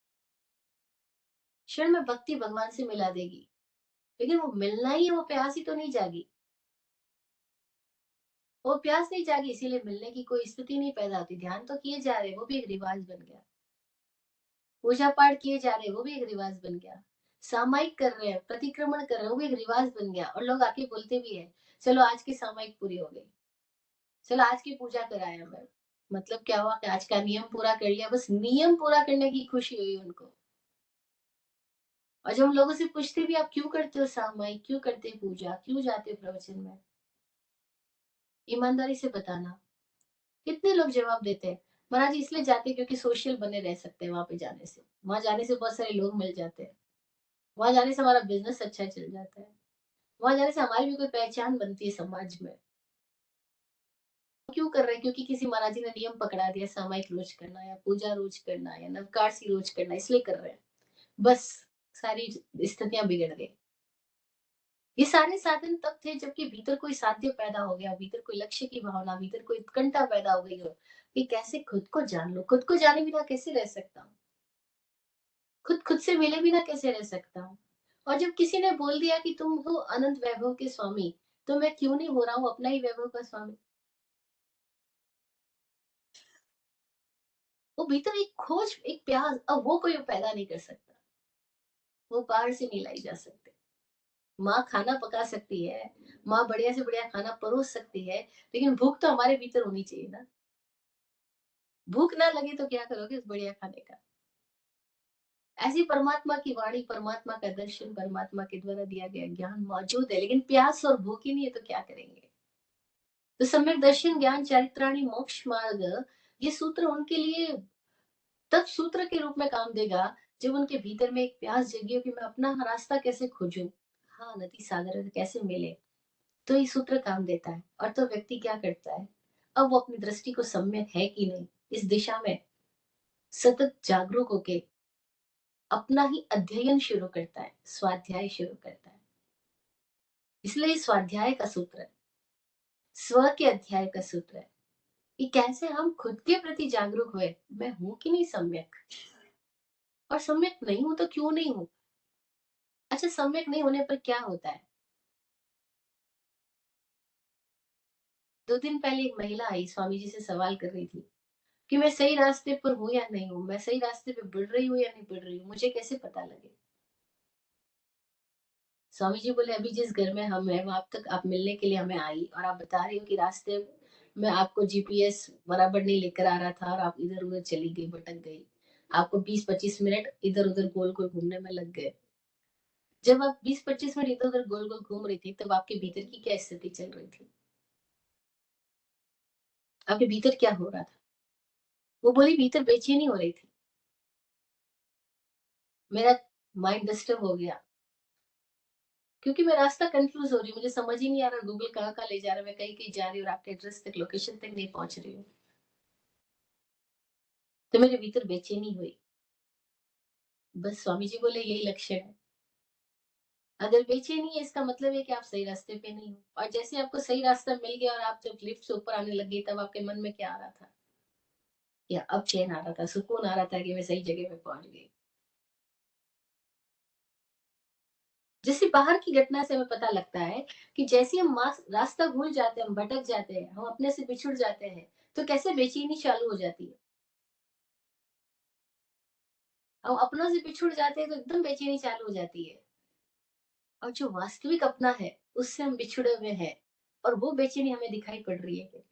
क्षण में भक्ति भगवान से मिला देगी। लेकिन वो मिलना ही है, वो प्यास ही तो नहीं जागी। वो प्यास नहीं जागी, इसीलिए मिलने की कोई स्थिति नहीं पैदा होती। ध्यान तो किए जा रहे, वो भी एक रिवाज बन गया। पूजा पाठ किए जा रहे हैं, वो भी एक रिवाज बन गया। सामायिक कर रहे हैं, प्रतिक्रमण कर रहे हैं, वो भी एक रिवाज बन गया। और लोग आके बोलते भी है, चलो आज की सामायिक पूरी हो गई, चलो आज की पूजा कराया मैं। मतलब क्या हुआ कि आज का नियम पूरा कर लिया, बस नियम पूरा करने की खुशी हुई उनको। और जब हम लोगों से पूछते भी आप क्यों करते हो सामायिक, क्यों करते हो पूजा, क्यों जाते हो प्रवचन में, ईमानदारी से बताना। कितने लोग जवाब देते हैं, महाराज जी इसलिए जाते हैं क्योंकि सोशल बने रह सकते हैं, वहां पे जाने से, वहां जाने से बहुत सारे लोग मिल जाते हैं, वहां जाने से हमारा बिजनेस अच्छा चल जाता है, वहां जाने से हमारी भी कोई पहचान बनती है समाज में। क्यों कर रहे हैं? क्योंकि किसी महाराज जी ने नियम पकड़ा दिया, सामायिक रोज करना या पूजा रोज करना या नवकाशी रोज करना, इसलिए कर रहे हैं। बस सारी स्थितियां बिगड़ गई। ये सारे साधन तब थे जबकि भीतर कोई साध्य पैदा हो गया, भीतर कोई लक्ष्य की भावना, भीतर कोई उत्कंठा पैदा हो गई हो कि कैसे खुद को जान लो, खुद को जाने बिना कैसे रह सकता हूँ, खुद खुद से मिले बिना कैसे रह सकता हूँ। और जब किसी ने बोल दिया कि तुम हो अनंत वैभव के स्वामी, तो मैं क्यों नहीं हो रहा हूँ अपना ही वैभव का स्वामी? वो भीतर एक खोज, एक प्यास, अब वो कोई पैदा नहीं कर सकता। वो बाहर से नहीं लाई जा सकती। माँ खाना पका सकती है, माँ बढ़िया से बढ़िया खाना परोस सकती है, लेकिन भूख तो हमारे भीतर होनी चाहिए ना। भूख ना लगे तो क्या करोगे उस बढ़िया खाने का? ऐसी परमात्मा की वाणी, परमात्मा का दर्शन, परमात्मा के द्वारा दिया गया ज्ञान मौजूद है, लेकिन प्यास और भूख ही नहीं है तो क्या करेंगे? तो सम्यक दर्शन, ज्ञान, चारित्राणी, मोक्ष मार्ग, ये सूत्र उनके लिए तब सूत्र के रूप में काम देगा जब उनके भीतर में एक प्यास जगी हो कि मैं अपना रास्ता कैसे खोजूं, हाँ नदी सागर से कैसे मिले। तो ये सूत्र काम देता है। और तो व्यक्ति क्या करता है, अब वो अपनी दृष्टि को सम्यक है कि नहीं इस दिशा में, सतत जागरूक होके अपना ही अध्ययन शुरू करता है, स्वाध्याय शुरू करता है। इसलिए स्वाध्याय का सूत्र है, स्व के अध्याय का सूत्र है कि कैसे हम खुद के प्रति जागरूक हुए, मैं हूं कि नहीं सम्यक, और सम्यक नहीं हूं तो क्यों नहीं हूं। अच्छा, सम्यक नहीं होने पर क्या होता है? 2 दिन पहले एक महिला आई, स्वामी जी से सवाल कर रही थी कि मैं सही रास्ते पर हूँ या नहीं हूँ, मैं सही रास्ते पे बढ़ रही हूँ या नहीं बढ़ रही हूँ, मुझे कैसे पता लगे? स्वामी जी बोले, अभी जिस घर में हम हैं वहां तक आप मिलने के लिए हमें आई, और आप बता रही हो कि रास्ते में आपको जीपीएस बराबर नहीं लेकर आ रहा था और आप इधर उधर चली गई, भटक गई। आपको 20-25 मिनट इधर उधर गोल गोल घूमने में लग गए। जब आप 20-25 मिनट इधर उधर गोल गोल घूम रही थी, तब आपके भीतर की क्या स्थिति चल रही थी? आपके भीतर क्या हो रहा था? वो बोली, भीतर बेचैनी हो रही थी, मेरा माइंड डिस्टर्ब हो गया, क्योंकि मैं रास्ता कंफ्यूज हो रही हूँ, मुझे समझ ही नहीं आ रहा गूगल कहाँ कहाँ ले जा रहा है, मैं कहीं कहीं जा रही हूँ और आपके एड्रेस तक, लोकेशन तक नहीं पहुंच रही हूँ। तो मेरे भीतर बेचैनी हुई। बस स्वामी जी बोले, यही लक्षण है। अगर बेचैनी है, इसका मतलब है कि आप सही रास्ते पे नहीं हो, और जैसे आपको सही रास्ता मिल गया और आप जब लिफ्ट से ऊपर आने लगी, तब आपके मन में क्या आ रहा था? या अब चैन आ रहा था, सुकून आ रहा था कि मैं सही जगह पे पहुंच गई। जैसे बाहर की घटना से हमें पता लगता है कि जैसे हम रास्ता भूल जाते हैं, हम भटक जाते हैं, हम अपने से बिछुड़ जाते हैं, तो कैसे बेचैनी चालू हो जाती है। हम अपनों से बिछुड़ जाते हैं तो एकदम बेचैनी चालू हो जाती है, और जो वास्तविक अपना है, उससे हम बिछुड़े हुए हैं, और वो बेचैनी हमें दिखाई पड़ रही है।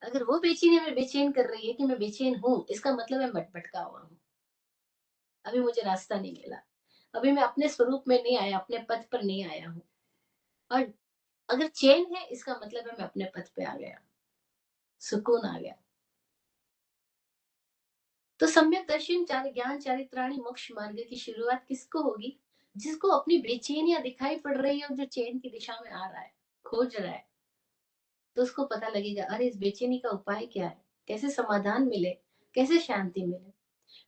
अगर वो बेचैनी हमें बेचैन कर रही है कि मैं बेचैन हूँ, इसका मतलब मैं भटका हुआ हूँ। अभी मुझे रास्ता नहीं मिला। अभी मैं अपने स्वरूप में नहीं आया, अपने पथ पर नहीं आया हूँ। और अगर चैन है, इसका मतलब है मैं अपने पथ पे आ गया, सुकून आ गया। तो सम्यक दर्शन ज्ञान चारित्राणी मोक्ष मार्ग की शुरुआत किसको होगी? जिसको अपनी बेचैनियां दिखाई पड़ रही है और जो चैन की दिशा में आ रहा है, खोज रहा है, तो उसको पता लगेगा, अरे इस बेचैनी का उपाय क्या है, कैसे समाधान मिले, कैसे शांति मिले।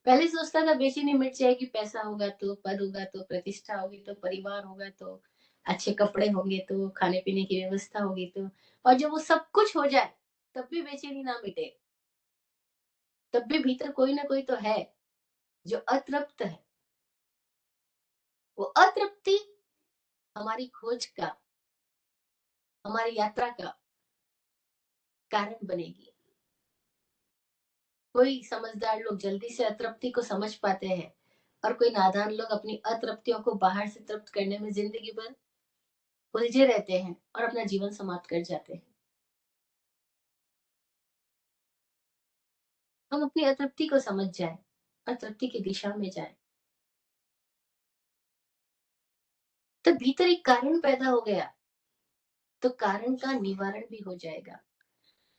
पहले सोचता था बेचैनी मिट जाएगी, पैसा होगा तो, पद होगा तो, प्रतिष्ठा होगी तो, परिवार होगा तो, अच्छे कपड़े होंगे तो, खाने पीने की व्यवस्था होगी तो, और जब वो सब कुछ हो जाए, तब भी बेचैनी ना मिटे, तब भी भीतर कोई ना कोई तो है जो अतृप्त है। वो अतृप्ति हमारी खोज का, हमारी यात्रा का कारण बनेगी। कोई समझदार लोग जल्दी से अतृप्ति को समझ पाते हैं, और कोई नादान लोग अपनी अतृप्तियों को बाहर से तृप्त करने में जिंदगी भर उलझे रहते हैं और अपना जीवन समाप्त कर जाते हैं। हम अपनी अतृप्ति को समझ जाएं, अतृप्ति की दिशा में जाएं, तो भीतर एक कारण पैदा हो गया, तो कारण का निवारण भी हो जाएगा।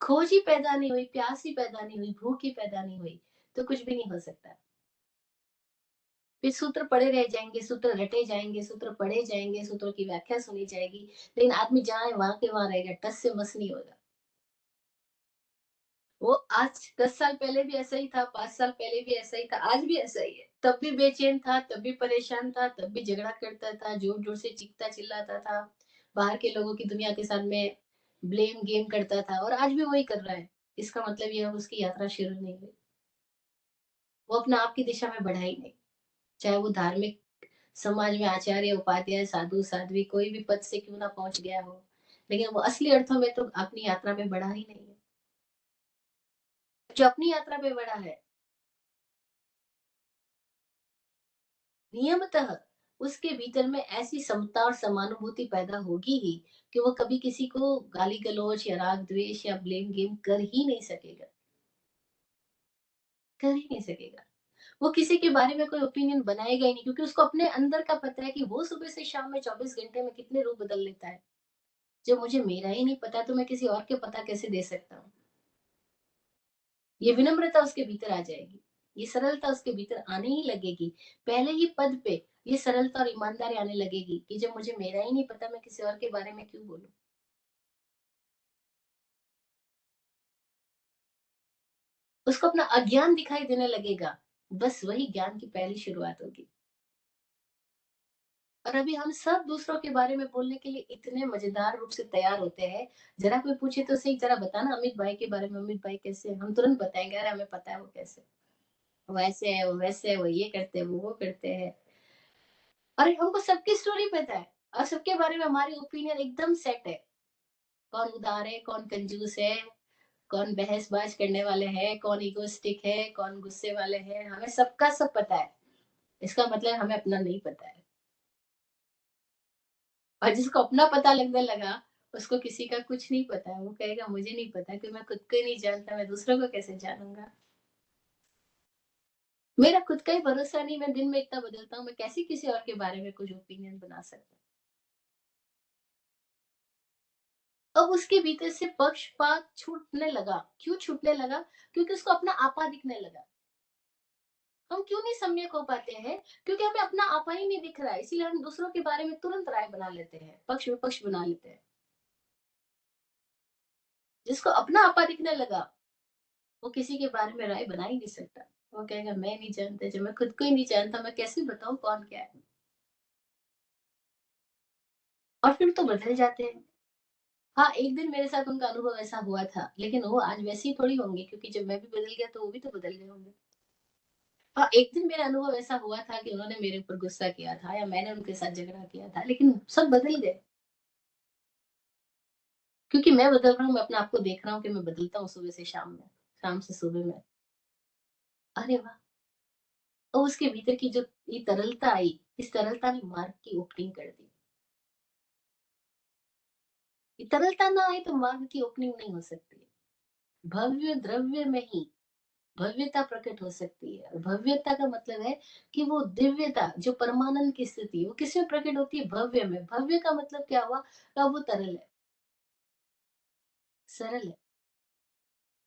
खोज ही पैदा नहीं हुई, प्यास ही पैदा नहीं हुई, भूख ही पैदा नहीं हुई, तो कुछ भी नहीं हो सकता। फिर सूत्र पढ़े रह जाएंगे, सूत्र रटे जाएंगे, सूत्र पढ़े जाएंगे, सूत्रों की व्याख्या सुनी जाएगी, लेकिन आदमी जहाँ है वहां के वहां रहेगा, टस से मस नहीं होगा। वो आज 10 साल पहले भी ऐसा ही था, 5 साल पहले भी ऐसा ही था, आज भी ऐसा ही है। तब भी बेचैन था, तब भी परेशान था, तब भी झगड़ा करता था, जोर जोर से चीखता चिल्लाता था, बाहर के लोगों की दुनिया के सामने ब्लेम गेम करता था, और आज भी वही कर रहा है। इसका मतलब यह है उसकी यात्रा शुरू नहीं हुई, वो अपना आप की दिशा में बढ़ा ही नहीं। चाहे वो धार्मिक समाज में आचार्य, उपाध्याय, साधु, साध्वी कोई भी पद से क्यों ना पहुंच गया हो, लेकिन वो असली अर्थों में तो अपनी यात्रा में बढ़ा ही नहीं है। जो अपनी यात्रा पे बढ़ा है, नियमतः उसके भीतर में ऐसी समता और समानुभूति पैदा होगी ही कि वो कभी किसी को गाली गलौज या राग द्वेष या ब्लेम गेम कर ही नहीं सकेगा, कर ही नहीं सकेगा। वो किसी के बारे में कोई ओपिनियन बनाएगा ही नहीं, क्योंकि उसको अपने अंदर का पता है कि वो सुबह से शाम में 24 घंटे में कितने रूप बदल लेता है। जब मुझे मेरा ही नहीं पता, तो मैं किसी और के पता कैसे दे सकता हूँ? ये विनम्रता उसके भीतर आ जाएगी, ये सरलता उसके भीतर आने ही लगेगी। पहले ही पद पे ये सरलता और ईमानदारी आने लगेगी कि जब मुझे मेरा ही नहीं पता, मैं किसी और के बारे में क्यों बोलूं। उसको अपना अज्ञान दिखाई देने लगेगा, बस वही ज्ञान की पहली शुरुआत होगी। और अभी हम सब दूसरों के बारे में बोलने के लिए इतने मजेदार रूप से तैयार होते हैं, जरा कोई पूछे तो सही, जरा बता ना अमित भाई के बारे में, अमित भाई कैसे हैं? हम तुरंत बताएंगे, अरे हमें पता है वो कैसे हैं, वो ऐसे है, वो वैसे है, वो ये करते हैं, वो करते हैं। अरे हमको सबकी स्टोरी पता है और सबके बारे में हमारी ओपिनियन एकदम सेट है। कौन उदार है, कौन कंजूस है, कौन बहसबाज करने वाले हैं, कौन इगोइस्टिक है, कौन गुस्से वाले हैं, हमें सबका सब पता है। इसका मतलब हमें अपना नहीं पता है। और जिसको अपना पता लगने लगा, उसको किसी का कुछ नहीं पता है। वो कहेगा मुझे नहीं पता, कि मैं खुद को ही नहीं जानता, मैं दूसरों को कैसे जानूँगा? मेरा खुद का ही भरोसा नहीं, मैं दिन में इतना बदलता हूँ, मैं कैसे किसी और के बारे में कुछ ओपिनियन बना सकती हूँ? अब उसके भीतर से पक्षपात छूटने लगा। क्यों छूटने लगा? क्योंकि उसको अपना आपा दिखने लगा। हम क्यों नहीं सम्यक हो पाते हैं? क्योंकि हमें अपना आपा ही नहीं दिख रहा है, इसीलिए हम दूसरों के बारे में तुरंत राय बना लेते हैं, पक्ष-विपक्ष बना लेते हैं। जिसको अपना आपा दिखने लगा, वो किसी के बारे में राय बना ही नहीं सकता। वो कहेगा मैं नहीं जानता, जब मैं खुद को ही नहीं जानता, मैं कैसे बताऊँ कौन क्या है? और फिर तो बदल जाते हैं। हाँ, एक दिन मेरे साथ उनका अनुभव ऐसा हुआ था, लेकिन वो आज वैसे ही थोड़ी होंगे, क्योंकि जब मैं भी बदल गया, तो वो भी तो बदल गए होंगे। हाँ, एक दिन मेरा अनुभव ऐसा हुआ था कि उन्होंने मेरे ऊपर गुस्सा किया था या मैंने उनके साथ झगड़ा किया था, लेकिन सब बदल गए। क्योंकि मैं बदल रहा हूँ, मैं अपने आप को देख रहा हूँ कि मैं बदलता हूँ सुबह से शाम में, शाम से सुबह में। अरे वाह! और उसके भीतर की जो ये तरलता आई, इस तरलता ने मार्ग की ओपनिंग कर दी। ये तरलता ना आए तो मार्ग की ओपनिंग नहीं हो सकती है। भव्य द्रव्य में ही भव्यता प्रकट हो सकती है, और भव्यता का मतलब है कि वो दिव्यता जो परमानंद की स्थिति है, वो किसमें प्रकट होती है? भव्य में। भव्य का मतलब क्या हुआ? वो तरल है, सरल है।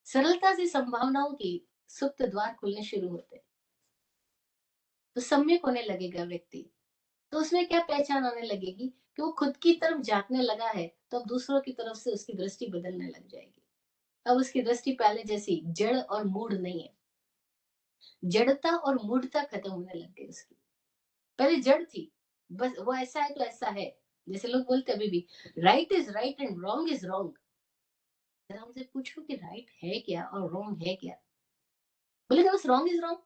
सरलता से संभावनाओं की सुप्त द्वार खुलने शुरू होते हैं। तो सम्यक होने लगेगा व्यक्ति। तो उसमें क्या पहचान आने लगेगी कि वो खुद की तरफ झाँकने लगा है, तो अब दूसरों की तरफ से उसकी दृष्टि बदलने लग जाएगी। अब उसकी दृष्टि पहले जैसी जड़ और मूढ़ नहीं है। जड़ता और मूढ़ता खत्म होने लग गई उसकी। पहले जड़ थी, बस वो ऐसा है तो ऐसा है। जैसे लोग बोलते हैं अभी भी, right is right and wrong is wrong. ज़रा उनसे पूछो कि राइट है क्या और रॉन्ग है क्या? बोलेंगे बस रॉन्ग इज़ रॉन्ग।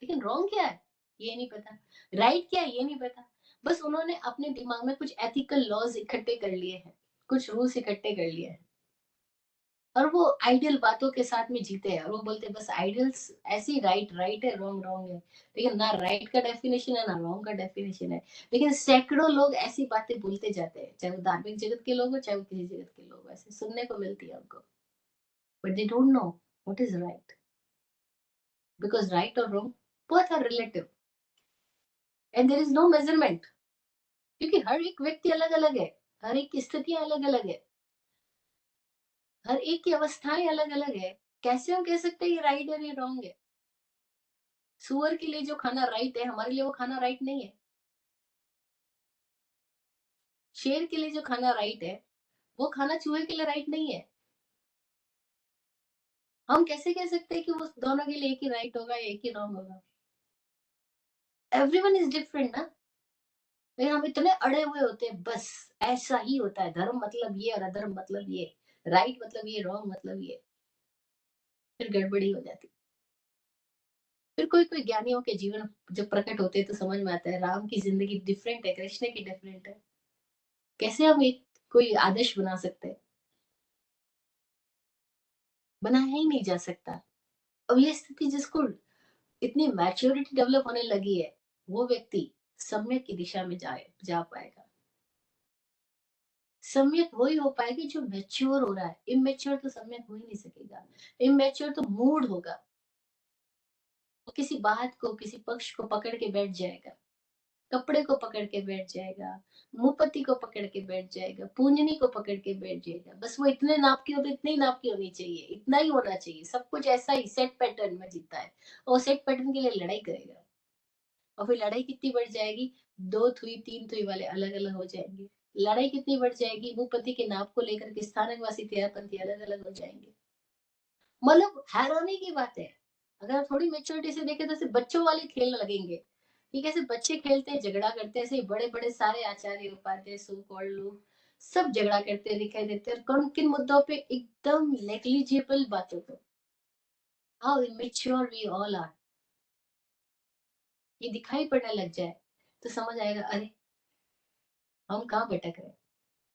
लेकिन रॉन्ग क्या है? ये नहीं पता। राइट क्या है? ये नहीं पता। बस उन्होंने अपने दिमाग में कुछ एथिकल लॉज़ इकट्ठे कर लिए हैं, कुछ रूल्स इकट्ठे कर लिए हैं, और वो आइडियल बातों के साथ में जीते हैं, और वो बोलते हैं बस आइडियल्स ऐसे ही, राइट राइट है, रॉन्ग रॉन्ग है। लेकिन ना राइट का डेफिनेशन है, ना रॉन्ग का डेफिनेशन है। लेकिन सैकड़ों लोग ऐसी बातें बोलते जाते हैं, चाहे वो धार्मिक जगत के लोग हो, चाहे वो किसी जगत के लोग हो, ऐसे सुनने को मिलती है उनको। But they don't know what is right, because right और wrong both are relative and there is no measurement. क्योंकि हर एक व्यक्ति अलग-अलग है, हर एक की स्थितियाँ अलग-अलग है, हर एक की अवस्थाएँ अलग-अलग है। कैसे हम कह सकते हैं ये राइट है और ये रॉन्ग है? सुअर के लिए जो खाना राइट है, हमारे लिए वो खाना राइट नहीं है। शेर के लिए जो खाना राइट है, वो खाना चूहे के लिए राइट नहीं है। हम कैसे कह सकते हैं कि वो दोनों के लिए एक ही राइट होगा या एक ही रॉन्ग होगा? एवरीवन इज़ डिफरेंट ना। लेकिन हम इतने अड़े हुए होते हैं, बस ऐसा ही होता है, धर्म मतलब ये और अधर्म मतलब ये, राइट मतलब ये, रॉन्ग मतलब ये, फिर गड़बड़ी हो जाती है। फिर कोई-कोई ज्ञानियों के जीवन जब प्रकट होते हैं तो समझ में आता है, राम की ज़िंदगी डिफरेंट है, कृष्ण की डिफरेंट है। कैसे हम एक कोई आदर्श बना सकते हैं? बनाया ही नहीं जा सकता। अब ये स्थिति जिसको इतनी मैच्योरिटी डेवलप होने लगी है, वो व्यक्ति सम्यक की दिशा में जा पाएगा। सम्यक वही हो पाएगी जो मैच्योर हो रहा है, इमैच्योर तो सम्यक हो ही नहीं सकेगा। इमैच्योर तो मूढ़ होगा, वो किसी बात को, किसी पक्ष को पकड़ के बैठ जाएगा, कपड़े को पकड़ के बैठ जाएगा, मुँहपत्ती को पकड़ के बैठ जाएगा, पूंजनी को पकड़ के बैठ जाएगा। बस वो इतने नाप की हो तो इतने ही नाप की होनी चाहिए, इतना ही होना चाहिए, सब कुछ ऐसा ही सेट पैटर्न में जीता है, और सेट पैटर्न के लिए लड़ाई करेगा। और फिर लड़ाई कितनी बढ़ जाएगी, 2 थुई 3 थुई वाले अलग-अलग हो जाएँगे। लड़ाई कितनी बढ़ जाएगी, भूपति के नाप को लेकर के स्थानकवासी तेरहपंथी अलग-अलग हो जाएँगे। मतलब हैरानी की बात है। अगर आप थोड़ी मैच्योरिटी से देखें तो सिर्फ बच्चों वाले खेलने लगेंगे कि कैसे बच्चे खेलते हैं, झगड़ा करते हैं, ऐसे ही बड़े बड़े सारे आचार्य उपाध्याय सो कॉल्ड लोग सब झगड़ा करते हैं, दिखाई देते हैं, और कौन किन मुद्दों पे, एकदम नेग्लिजिबल बातों पे। How immature we all are, ये दिखाई पड़ने लग जाए तो समझ आएगा, अरे हम कहाँ भटक रहे हैं।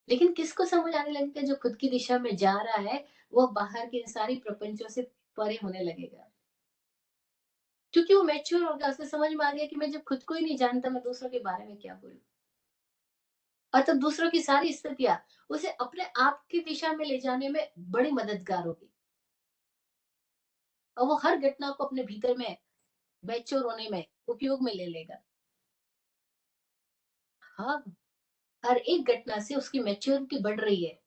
लेकिन किसको समझ आने लगेगा, जो खुद की दिशा में जा रहा है, वो बाहर के इन सारी प्रपंचों से परे होने लगेगा, क्योंकि वो मैच्योर होगा, उसे समझ में आ गया कि मैं जब खुद को ही नहीं जानता, मैं दूसरों के बारे में क्या बोलूं। और तब दूसरों की सारी स्थितियां उसे अपने आप की दिशा में ले जाने में बड़ी मददगार होगी, और वो हर घटना को अपने भीतर में मैच्योर होने में उपयोग में ले लेगा। हाँ, हर एक घटना से उसकी मैच्योरिटी बढ़ रही है,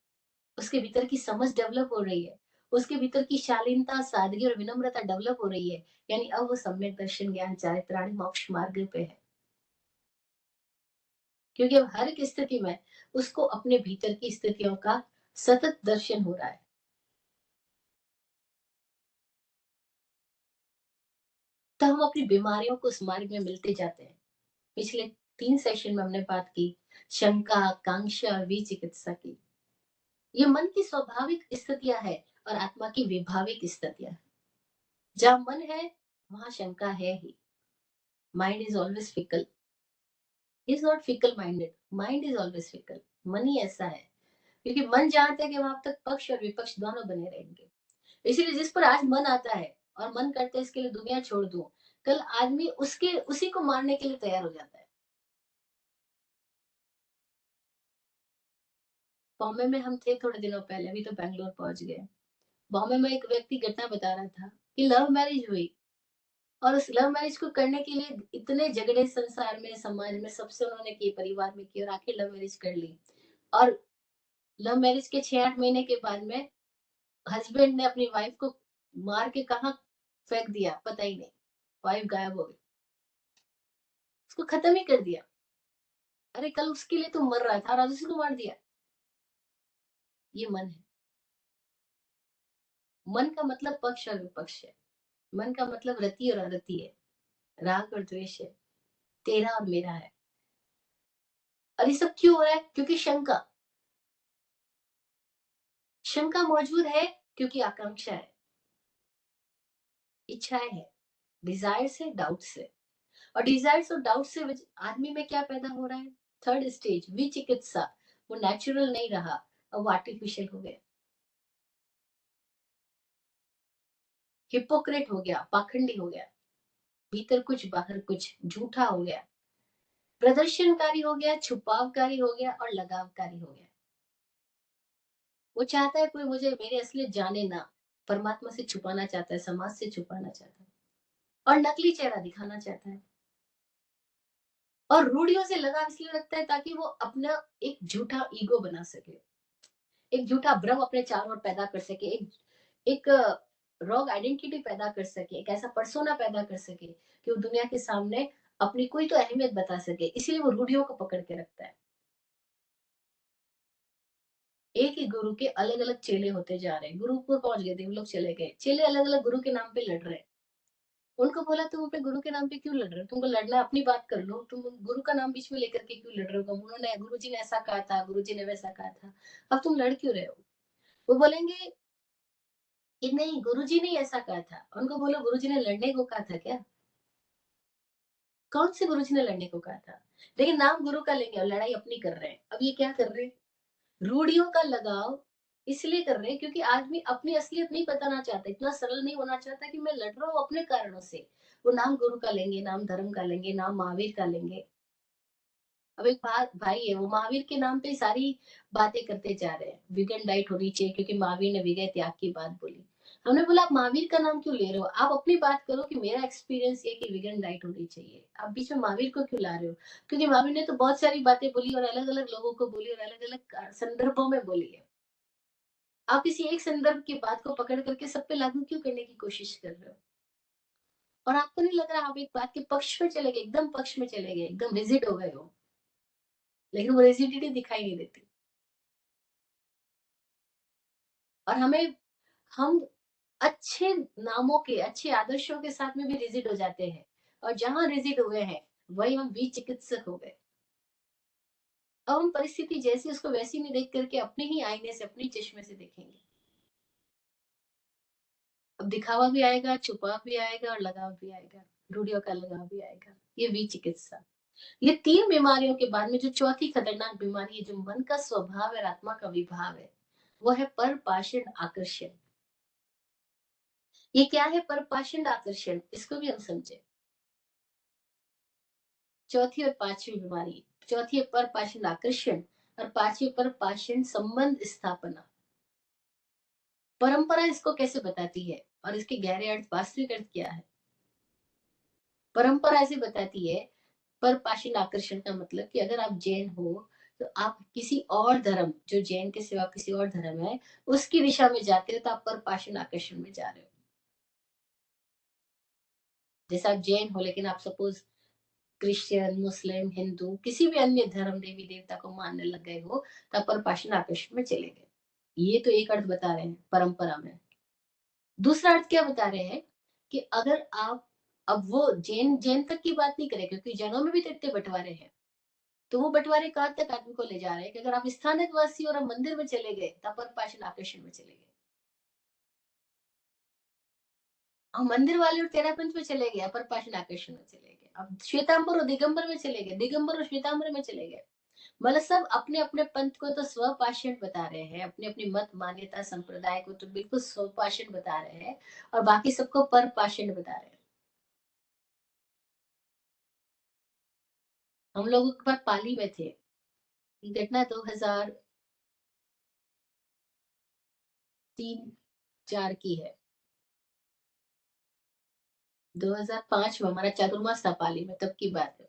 उसके भीतर की समझ डेवलप हो रही है, उसके भीतर की शालीनता, सादगी और विनम्रता डेवलप हो रही है। यानी अब वो सम्यक दर्शन, ज्ञान, चारित्रार्थ, मोक्ष मार्ग पे है, क्योंकि अब हर एक स्थिति में उसको अपने भीतर की स्थितियों का सतत दर्शन हो रहा है। तो हम अपनी बीमारियों को उस मार्ग में मिलते जाते हैं। पिछले 3 सेशन में हमने बात की शंका, आकांक्षा और विचिकित्सा की। ये मन की स्वाभाविक स्थितियां है और आत्मा की विभाविक स्थितियां। जहाँ मन है वहां शंका है ही। Mind is always fickle, is not fickle minded, mind is always fickle. मन ही ऐसा है, क्योंकि मन जहां तक है वहां तक पक्ष और विपक्ष दोनों बने रहेंगे। इसीलिए जिस पर आज मन आता है और मन करता है इसके लिए दुनिया छोड़ दूं, कल आदमी उसके उसी को मारने के लिए तैयार हो जाता है। बॉम्बे में हम थे थोड़े दिनों पहले, अभी तो बैंगलोर पहुंच गए। बॉम्बे में एक व्यक्ति घटना बता रहा था कि लव मैरिज हुई, और उस लव मैरिज को करने के लिए इतने झगड़े संसार में, समाज में, सबसे उन्होंने किए, परिवार में किए, और आखिर लव मैरिज कर ली। और लव मैरिज के 6-8 महीने के बाद में हस्बैंड ने अपनी वाइफ को मार के कहाँ फेंक दिया पता ही नहीं, वाइफ गायब हो गई, उसको खत्म ही कर दिया। अरे कल उसके लिए तो मर रहा था, और आज उसी को मार दिया। ये मन है। मन का मतलब पक्ष और विपक्ष है। मन का मतलब रति और अरति है, राग और द्वेष है, तेरा और मेरा है। और ये सब क्यों हो रहा है? क्योंकि शंका, शंका मौजूद है, क्योंकि आकांक्षा है, इच्छाएं है, डिजायर से, डाउट से। और डिजायर्स और डाउट से आदमी में क्या पैदा हो रहा है? थर्ड स्टेज विचिकित्सा। वो नेचुरल नहीं रहा, अब वो आर्टिफिशियल हो गया, हिपोक्रेट हो गया, पाखंडी हो गया, भीतर कुछ बाहर कुछ, झूठा हो गया, प्रदर्शनकारी हो गया, छुपावकारी हो गया, और लगावकारी हो गया। वो चाहता है कोई मुझे, मेरे असलियत जाने ना, परमात्मा से छुपाना चाहता है, समाज से छुपाना चाहता है, और नकली चेहरा दिखाना चाहता है। और रूढ़ियों से लगाव इसलिए रखता है ताकि वो अपना एक झूठा ईगो बना सके, एक झूठा भ्रम अपने चारों ओर पैदा कर सके, एक रॉन्ग आइडेंटिटी पैदा कर सके, एक ऐसा पर्सोना पैदा कर सके कि वो दुनिया के सामने अपनी कोई तो अहमियत बता सके। इसीलिए वो रूढ़ियों को पकड़ के रखता है। एक ही गुरु के अलग अलग चेले होते जा रहे हैं, गुरुपुर पहुंच गए थे, वो लोग चले गए, चेले अलग अलग गुरु के नाम पे लड़ रहे हैं। उनको बोला तुम अपने गुरु के नाम पे क्यों लड़ रहे हो, तुमको लड़ना है अपनी बात कर लो, तुम गुरु का नाम बीच में लेकर के क्यों लड़ रहे हो, उन्होंने गुरु जी ने ऐसा कहा था, गुरु जी ने वैसा कहा था, अब तुम लड़ क्यों रहे हो। वो बोलेंगे कि नहीं, गुरुजी ने ऐसा कहा था। उनको बोलो गुरुजी ने लड़ने को कहा था क्या? कौन से गुरुजी ने लड़ने को कहा था? लेकिन नाम गुरु का लेंगे और लड़ाई अपनी कर रहे हैं। अब ये क्या कर रहे हैं? रूढ़ियों का लगाव इसलिए कर रहे हैं क्योंकि आदमी अपनी असलियत नहीं बताना चाहता, इतना सरल नहीं होना चाहता कि मैं लड़ रहा हूँ अपने कारणों से। वो नाम गुरु का लेंगे, नाम धर्म का लेंगे, नाम महावीर का लेंगे। अब एक भाई है, वो महावीर के नाम पे सारी बातें करते जा रहे हैं, वीगन डाइट होनी चाहिए क्योंकि महावीर ने विजय त्याग की बात बोली। हमने बोला आप महावीर का नाम क्यों ले रहे हो, आप अपनी बात करो कि मेरा एक्सपीरियंस ये कि वीगन डाइट होनी चाहिए, आप बीच में महावीर को क्यों ला रहे हो? क्योंकि महावीर ने तो बहुत सारी बातें बोली और अलग अलग लोगों को बोली और अलग अलग संदर्भों में बोली है। आप किसी एक संदर्भ की बात को पकड़ करके सब पे लागू क्यों करने की कोशिश कर रहे हो? और आपको नहीं लग रहा आप एक बात के पक्ष में चले गए, एकदम पक्ष में चले गए, एकदम रिजिड हो गए हो, लेकिन वो रिजिडिटी दिखाई नहीं देती। और हम अच्छे नामों के, अच्छे आदर्शों के साथ में भी रिजिड हो जाते हैं, और जहाँ रिजिड हुए हैं, वहीं हम विचिकित्सक हो गए। अब हम परिस्थिति जैसी उसको वैसी नहीं देख करके अपने ही आईने से, अपने चश्मे से देखेंगे। अब दिखावा भी आएगा, छुपाव भी आएगा और लगाव भी आएगा, रूढ़ियों का लगाव भी आएगा। ये विचिकित्सा। ये 3 बीमारियों के बाद में जो चौथी खतरनाक बीमारी है, जो मन का स्वभाव और आत्मा का विभाव है, वो है परपाषण आकर्षण। ये क्या है परपाषण आकर्षण? इसको भी हम समझे। चौथी और पांचवी बीमारी। चौथी है परपाषण आकर्षण और पांचवी परपाषण संबंध स्थापना। परंपरा इसको कैसे बताती है और इसके गहरे अर्थ, वास्तविक अर्थ क्या है? परंपरा ऐसे बताती है, परपाषण आकर्षण का मतलब कि अगर आप जैन हो, तो आप किसी और धर्म, जो जैन के सिवा किसी और धर्म है, उसकी दिशा में जाते हो तो आप परपाषण आकर्षण में जा रहे हो। जैसे आप जैन हो लेकिन आप सपोज क्रिश्चियन, मुस्लिम, हिंदू, किसी भी अन्य धर्म, देवी देवता को मानने लग गए हो, तो आप परपाषण आकर्षण में चले गए। ये तो एक अर्थ बता रहे हैं परंपरा में। दूसरा अर्थ क्या बता रहे हैं कि अगर आप, अब वो जैन जैन तक की बात नहीं करें, क्योंकि जैनों में भी तो इतने बंटवारे हैं। तो वो बंटवारे कहाँ तक आदमी को ले जा रहे हैं कि अगर आप स्थानिकवासी और आप मंदिर में चले गए, तब परपाषण आकर्षण में चले गए। हम मंदिर वाले और तेरापंथ में चले गए, परपाषण आकर्षण में चले गए। अब श्वेतांबर और दिगंबर में चले गए, दिगंबर और श्वेतांबर में चले गए। मतलब सब अपने अपने पंथ को तो स्वपाषण बता रहे हैं, अपनी अपनी मत मान्यता संप्रदाय को तो बिल्कुल स्वपाषण बता रहे हैं, और बाकी सबको परपाषण बता रहे हैं। हम लोग एक बार पाली में थे। ये घटना 2003-4 की है। 2005 में हमारा चातुर्मास था पाली में, तब की बात है।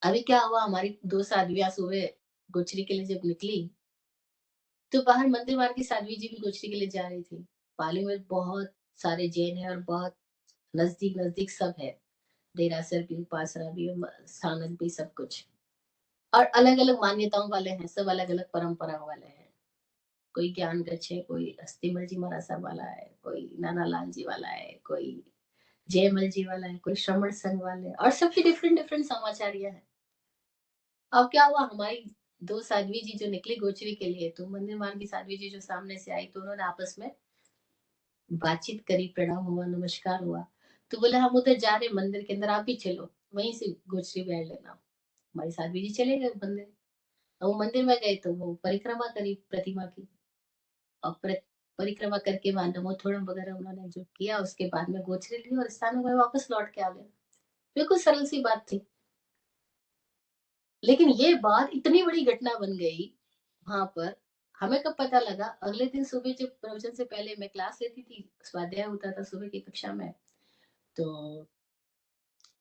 अभी क्या हुआ, हमारी दो साध्वियां सुबह गोचरी के लिए जब निकली, तो बाहर मंदिर मार्ग की साध्वी जी भी गोचरी के लिए जा रही थी। पाली में बहुत सारे जैन है और बहुत नजदीक नजदीक सब है। देरासर भी, उपासना भी, स्थानक भी, सब कुछ। और अलग अलग मान्यताओं वाले हैं, सब अलग अलग परंपरा वाले हैं। कोई ज्ञान गच्छ है, कोई अस्थिमल जी महाराज साहब वाला है, कोई नाना लाल जी वाला है, कोई जयमल जी वाला है, कोई श्रमण संघ वाले हैं, और सबकी डिफरेंट डिफरेंट समाचारिया है। अब क्या हुआ, हमारी दो साध्वी जी जो निकली गोचरी के लिए, तो मंदिर मार्ग की साध्वी जी जो सामने से आई, तो उन्होंने आपस में बातचीत करी, प्रणाम हुआ, नमस्कार हुआ। तो बोले हम उधर जा रहे मंदिर के अंदर, आप भी चलो, वहीं से गोचरी बैठ लेना। हमारी साध्वी जी चले गए मंदिर। अब वो मंदिर में गए तो वो परिक्रमा करी प्रतिमा की, और परिक्रमा करके वहां नमोथोड़म वगैरह उन्होंने जो किया, उसके बाद में गोचरी ली और स्थान में वापस लौट के आ गए। बिल्कुल सरल सी बात थी। लेकिन ये बात इतनी बड़ी घटना बन गई वहां पर। हमें कब पता लगा, अगले दिन सुबह जब प्रवचन से पहले मैं क्लास लेती थी, स्वाध्याय होता था सुबह की कक्षा में, तो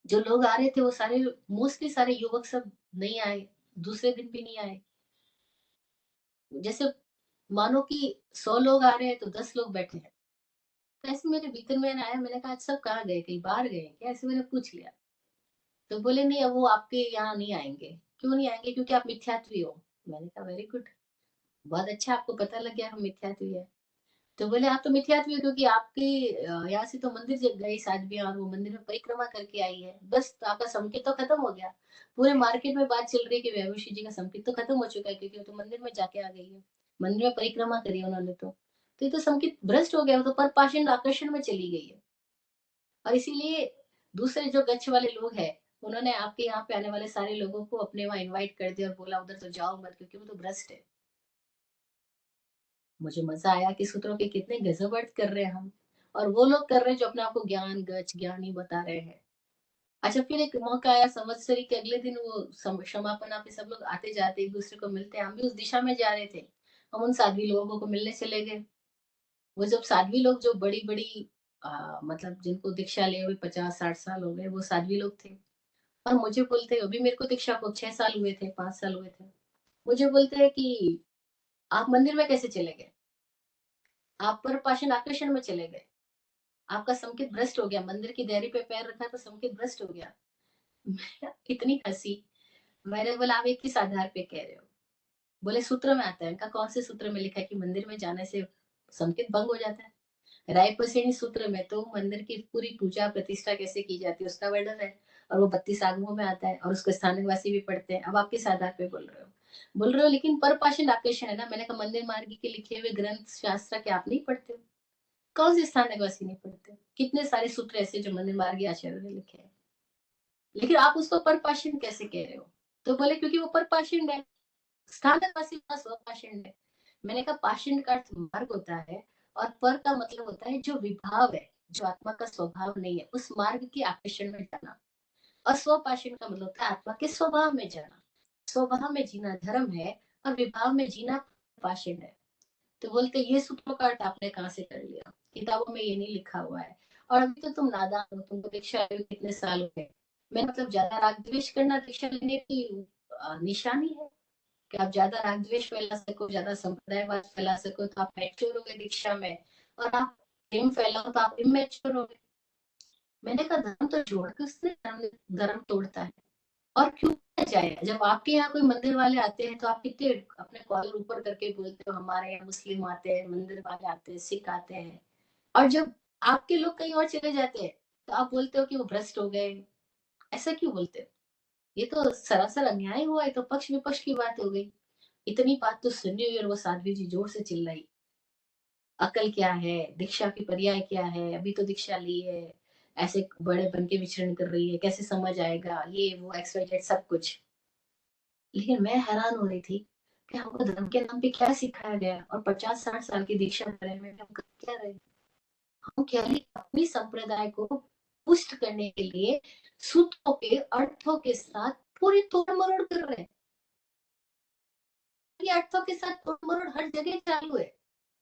जो लोग आ रहे थे वो सारे, मोस्टली सारे युवक सब नहीं आए, दूसरे दिन भी नहीं आए। जैसे मानो कि 100 लोग आ रहे हैं तो 10 लोग बैठे हैं। तो ऐसे मेरे भीतर में आया, मैंने कहा आज सब कहाँ गए, कहीं बाहर गए हैं क्या, ऐसे मैंने पूछ लिया। तो बोले नहीं, अब वो आपके यहाँ नहीं आएंगे। क्यों नहीं आएंगे? क्योंकि आप मिथ्यात्वी हो। मैंने कहा वेरी गुड, बहुत अच्छा, आपको पता लग गया हम मिथ्यात्वी है। तो बोले आप तो मिथ्यात्वी हो क्योंकि आपके यहाँ से तो मंदिर गई साध्वियां, और वो मंदिर में परिक्रमा करके आई है, बस तो आपका संकेत तो खत्म हो गया। पूरे मार्केट में बात चल रही है कि वैभवशी जी का संकेत तो खत्म हो चुका है, क्योंकि वो तो मंदिर में जाके आ गई है, मंदिर में परिक्रमा करी है उन्होंने तो ये तो संकेत भ्रष्ट हो गया, वो तो परपाषण आकर्षण में चली गई है। और इसीलिए दूसरे जो गच्छ वाले लोग हैं, उन्होंने आपके यहाँ पे आने वाले सारे लोगों को अपने वहां इनवाइट कर दिया और बोला उधर तो जाओ मत, क्योंकि वो तो भ्रष्ट है। मुझे मजा आया कि सूत्रों के कितने गजब अर्थ कर रहे हैं हम, और वो लोग कर रहे हैं जो अपने आप को ज्ञान गच ज्ञानी बता रहे हैं। अच्छा, फिर एक मौका आया संवत्सरी के अगले दिन, वो क्षमापना पे सब लोग आते जाते एक दूसरे को मिलते हैं, हम भी उस दिशा में जा रहे थे। हम उन साध्वी लोगों को मिलने चले गए। वो जब साध्वी लोग जो बड़ी बड़ी मतलब जिनको दीक्षा लिए हुए 50-60 साल हो गए, वो साध्वी लोग थे। और मुझे बोलते, अभी मेरे को दीक्षा को 6 साल हुए थे, 5 साल हुए थे। मुझे बोलते हैं कि आप मंदिर में कैसे चले गए, आप पर पाषण आकर्षण में चले गए, आपका संकेत भ्रष्ट हो गया, मंदिर की देहरी पे पैर रखा तो संकेत भ्रष्ट हो गया। इतनी हंसी। मैंने बोला आप एक किस आधार पे कह रहे हो? बोले सूत्र में आता है। इनका कौन से सूत्र में लिखा है कि मंदिर में जाने से संकेत भंग हो जाता है? रायप्रसेनी सूत्र में तो मंदिर की पूरी पूजा प्रतिष्ठा कैसे की जाती है उसका वर्णन है, और वो 32 आगमों में आता है और उसको स्थानकवासी भी पढ़ते हैं। अब आप किस आधार पे बोल रहे हो, लेकिन परपाषण आकर्षण है ना। मैंने कहा मंदिर मार्ग के लिखे हुए ग्रंथ शास्त्र के आप नहीं पढ़ते हो? कौन से स्थानकवासी नहीं पढ़ते? कितने सारे सूत्र ऐसे जो मंदिर मार्ग आचार्य ने लिखे हैं, लेकिन आप उसको परपाषण कैसे कह रहे हो? तो बोले क्योंकि वो परपाषण है, स्थानकवासी का स्वपाषण है। मैंने कहा पाषण का अर्थ मार्ग होता है, और पर का मतलब होता है जो विभाव है, जो आत्मा का स्वभाव नहीं है, उस मार्ग के आकर्षण में जाना। और स्वपाषण का मतलब होता है आत्मा के स्वभाव में जाना। स्वभाव में जीना धर्म है, और विभाव में जीना पाषण है। तो बोलते ये सूत्रों का अर्थ आपने कहाँ से कर लिया? किताबों में ये नहीं लिखा हुआ है। और अभी तो तुम नादान हो, तुमको दीक्षा हुए कितने साल हो गए। मैं मतलब ज्यादा राग द्वेष करना दीक्षा लेने की निशानी है कि आप ज्यादा राग द्वेष फैला सको, ज्यादा संप्रदायवाद फैला सको तो आप मैच्योर हो गए दीक्षा में, और आप प्रेम फैलाओ तो आप इमेच्योर हो गए। मैंने कहा धर्म तो जोड़ के उसने धर्म तोड़ता है। और क्यों जाए, जब आपके यहाँ कोई मंदिर वाले आते हैं तो आप कितने अपने कॉलर ऊपर करके बोलते हो हमारे यहाँ मुस्लिम आते हैं, मंदिर वाले आते हैं, सिख आते हैं। और जब आपके लोग कहीं और चले जाते हैं तो आप बोलते हो कि वो भ्रष्ट हो गए। ऐसा क्यों बोलते हो? ये तो सरासर अन्याय हुआ, है तो पक्ष विपक्ष की बात हो गई। इतनी बात तो सुनी हुई और वो साध्वी जी जोर से चिल्लाई, अकल क्या है, दीक्षा की पर्याय क्या है, अभी तो दीक्षा ली है, ऐसे बड़े बन के विचरण कर रही है, कैसे समझ आएगा, ये वो एक्स वाई जेड सब कुछ। लेकिन मैं हैरान हो रही थी कि हमको धर्म के नाम पे क्या सिखाया गया, और 50-60 साल की दीक्षा करे में हम कर क्या रहे। हम केवल अपनी संप्रदाय को पुष्ट करने के लिए सूत्रों के अर्थों के साथ पूरी तोड़ मरोड़ कर रहे हैं। ये अर्थों के साथ तोड़ मरोड़ हर जगह चालू है।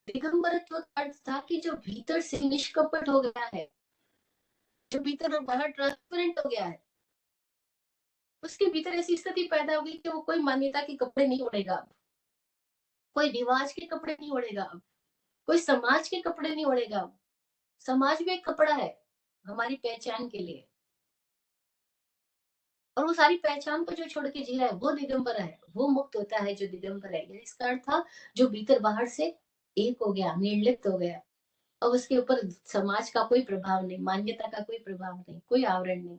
दिगंबरत्व का अर्थ था कि जो भीतर से निष्कपट हो गया है, जो भीतर और बाहर ट्रांसपेरेंट हो गया है, उसके भीतर ऐसी स्थिति पैदा हो गई कि वो कोई मान्यता के कपड़े नहीं ओढ़ेगा, कोई रिवाज के कपड़े नहीं ओढ़ेगा, कोई समाज के कपड़े नहीं ओढ़ेगा। समाज भी एक कपड़ा है हमारी पहचान के लिए, और वो सारी पहचान को जो छोड़ के जी रहा है वो दिगंबर है, वो मुक्त होता है जो दिगंबर है। इसका अर्थ था जो भीतर बाहर से एक हो गया, निर्लिप्त हो गया, और उसके ऊपर समाज का कोई प्रभाव नहीं, मान्यता का कोई प्रभाव नहीं, कोई आवरण नहीं।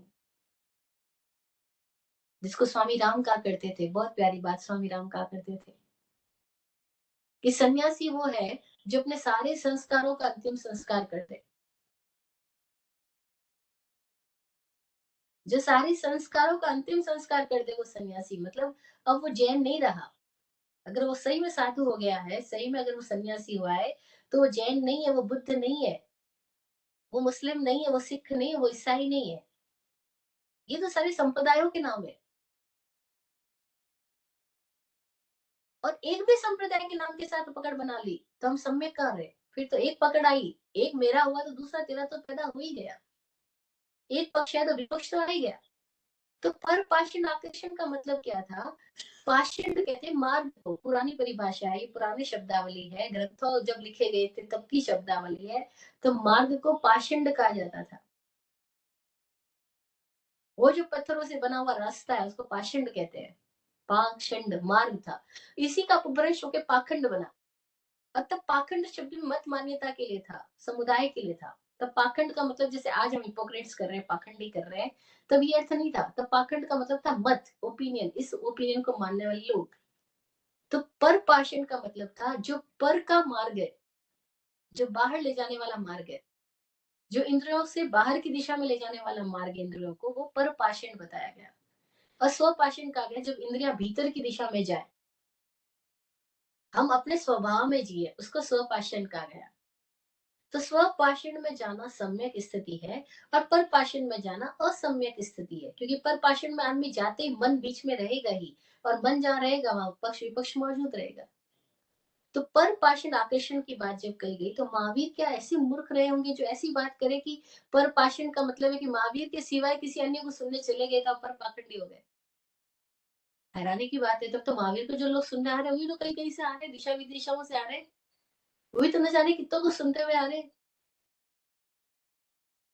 जिसको स्वामी राम कहा करते थे, बहुत प्यारी बात स्वामी राम कहा करते थे कि सन्यासी वो है जो अपने सारे संस्कारों का अंतिम संस्कार करते, जो सारे संस्कारों का अंतिम संस्कार कर दे वो सन्यासी। मतलब अब वो जैन नहीं रहा। अगर वो सही में साधु हो गया है, सही में अगर वो सन्यासी हुआ है, तो वो जैन नहीं है, वो बुद्ध नहीं है, वो मुस्लिम नहीं है, वो सिख नहीं है, वो ईसाई नहीं है। ये तो सारे संप्रदायों के नाम है। और एक भी संप्रदाय के नाम के साथ पकड़ बना ली तो हम सम्यक कहाँ रहे। फिर तो एक पकड़ आई, एक मेरा हुआ तो दूसरा तेरा तो पैदा हो ही गया। एक पक्ष है तो विपक्ष तो आ ही गया। तो पर पाषाण आकर्षण का मतलब क्या था? पाषाण कहते हैं मार्ग को, पुरानी परिभाषा है, ये पुरानी शब्दावली है, ग्रंथों जब लिखे गए थे तब की शब्दावली है। तो मार्ग को पाषाण कहा जाता था। वो जो पत्थरों से बना हुआ रास्ता है उसको पाषाण कहते हैं। पाषंड मार्ग था, इसी का अपभ्रंश होकर पाखंड बना। और तब पाखंड शब्द भी मत मान्यता के लिए था, समुदाय के लिए था। तब पाखंड का मतलब जैसे आज हम हिपोक्रेट्स कर रहे हैं, पाखंडी कर रहे हैं, तब ये अर्थ नहीं था। तब पाखंड का मतलब था मत, ओपिनियन, इस ओपिनियन को मानने वाले लोग। तो पर पाषण का मतलब था जो पर का मार्ग है, जो बाहर ले जाने वाला मार्ग है, जो इंद्रियों से बाहर की दिशा में ले जाने वाला मार्ग, इंद्रियों को वो पर पाषण बताया गया। और स्वपाषण कहा गया जब इंद्रियां भीतर की दिशा में जाए, हम अपने स्वभाव में जिए, उसको स्वपाषण कहा गया। तो स्वपाषण में जाना सम्यक स्थिति है, और परपाषण में जाना असम्यक स्थिति है। क्योंकि परपाषण में आदमी जाते ही मन बीच में रहेगा ही, और मन जहाँ रहेगा वहां पक्ष विपक्ष मौजूद रहेगा। तो परपाषण आकर्षण की बात जब कही गई तो महावीर क्या ऐसे मूर्ख रहे होंगे जो ऐसी बात करे कि परपाषण का मतलब है कि महावीर के सिवाय किसी अन्य को सुनने चले गए तो परपाखंडी हो गए। हैरानी की बात है, तब तो महावीर को जो लोग सुनने आ रहे हैं वही तो कहीं कहीं से आ रहे, दिशा विदिशाओं से आ रहे, वही तो न जाने कितनों को सुनते हुए आ रहे।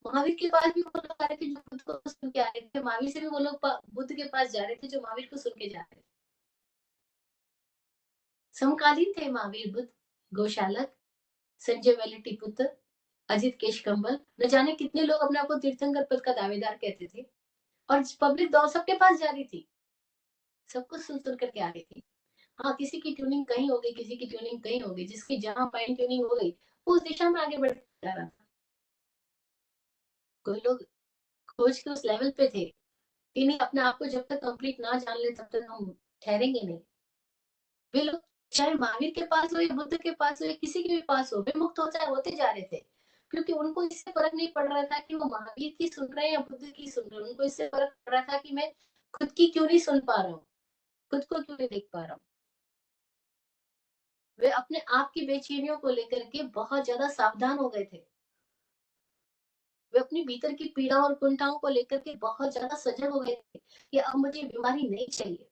महावीर के पास भी वो लोग आ रहे थे जो बुद्ध को सुन के आ रहे थे, महावीर से भी वो लोग बुद्ध के पास जा रहे थे जो महावीर को सुन के जा रहे थे। समकालीन थे महावीर बुद्ध, गोशालक, संजय वेलिटी पुत्र, अजित केश कम्बल, न जाने कितने लोग अपने आप को तीर्थंकर पद का दावेदार कहते थे और पब्लिक दौ सबके पास जा रही थी, सब कुछ सुन कर के आ रही थी। हाँ, किसी की ट्यूनिंग कहीं हो गई, किसी की ट्यूनिंग कहीं हो गई, जिसकी जहाँ फाइन ट्यूनिंग हो गई, वो उस दिशा में आगे बढ़ जा रहा था। कोई लोग खोज के उस लेवल पे थे कि नहीं, अपने आप को जब तक कंप्लीट ना जान ले तब तक हम ठहरेंगे नहीं। वे लोग चाहे महावीर के पास हो या बुद्ध के पास हो या किसी के भी पास हो, वे मुक्त होते जा रहे थे, क्योंकि उनको इससे फर्क नहीं पड़ रहा था कि वो महावीर की सुन रहे हैं या बुद्ध की सुन रहे हैं। उनको इससे फर्क पड़ रहा था कि मैं खुद की क्यों नहीं सुन पा रहा हूँ, खुद को क्यों नहीं देख पा रहा हूँ। वे अपने आप की बेचैनियों को लेकर के बहुत ज्यादा सावधान हो गए थे। वे अपनी भीतर की पीड़ा और कुंठाओं को लेकर के बहुत ज्यादा सजग हो गए थे कि अब मुझे बीमारी नहीं चाहिए,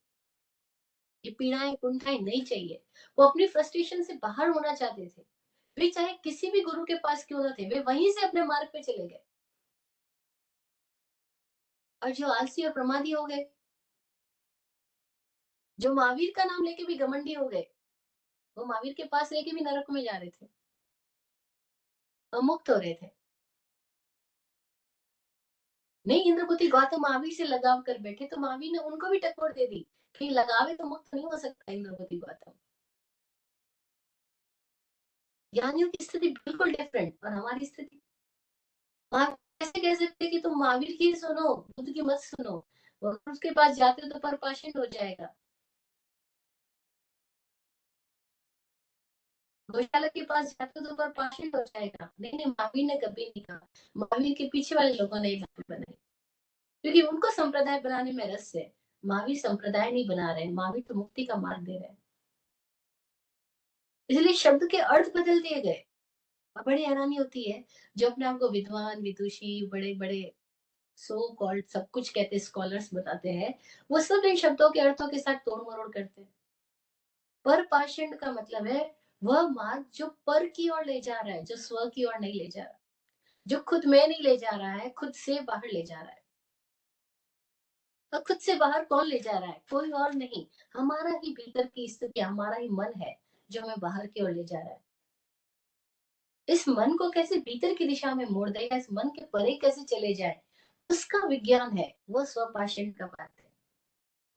ये पीड़ाएं कुंठाएं नहीं चाहिए। वो अपनी फ्रस्ट्रेशन से बाहर होना चाहते थे। वे चाहे किसी भी गुरु के पास क्यों ना थे, वे वहीं से अपने मार्ग पे चले गए। और जो आलसी और प्रमादी हो गए, जो महावीर का नाम लेके भी घमंडी हो गए, वो महावीर के पास लेके भी नरक में जा रहे थे, अमुक्त हो रहे थे। नहीं, इंद्रपुति गौतम महावीर से लगाव कर बैठे तो महावीर ने उनको भी टक्कर दे दी कि लगावे तो मुक्त नहीं हो सकता इंद्रपुति गौतम। ज्ञानियों की स्थिति बिल्कुल डिफरेंट और हमारी स्थिति, आप कैसे कह सकते हैं कि तुम महावीर की सुनो, बुद्ध की मत सुनो। अगर उसके पास जाते हो तो परपाषण हो जाएगा। गौशाला के पास जाते हो तो परपाषण हो जाएगा। नहीं नहीं, महावीर ने कभी नहीं कहा। महावीर के पीछे वाले लोगों ने बनाई, क्योंकि उनको संप्रदाय बनाने में रस है। महावीर संप्रदाय नहीं बना रहे, महावीर तो मुक्ति का मार्ग दे रहे हैं। इसलिए शब्द के अर्थ बदल दिए गए। और बड़ी हैरानी होती है, जो अपने आप को विद्वान विदुषी बड़े बड़े सो कॉल्ड सब कुछ कहते स्कॉलर्स बताते हैं, वो सब इन शब्दों के अर्थों के साथ तोड़ मरोड़ करते हैं। पर पाषंड का मतलब है वह मार्ग जो पर की ओर ले जा रहा है, जो स्व की ओर नहीं ले जा रहा, जो खुद में नहीं ले जा रहा है, खुद से बाहर ले जा रहा है। और खुद से बाहर कौन ले जा रहा है? कोई और नहीं, हमारा ही भीतर की स्थिति, हमारा ही मन है जो हमें बाहर की ओर ले जा रहा है। इस मन को कैसे भीतर की दिशा में मोड़ दें, इस मन के परे कैसे चले जाए, उसका विज्ञान है, वो स्वपाषण का बात है।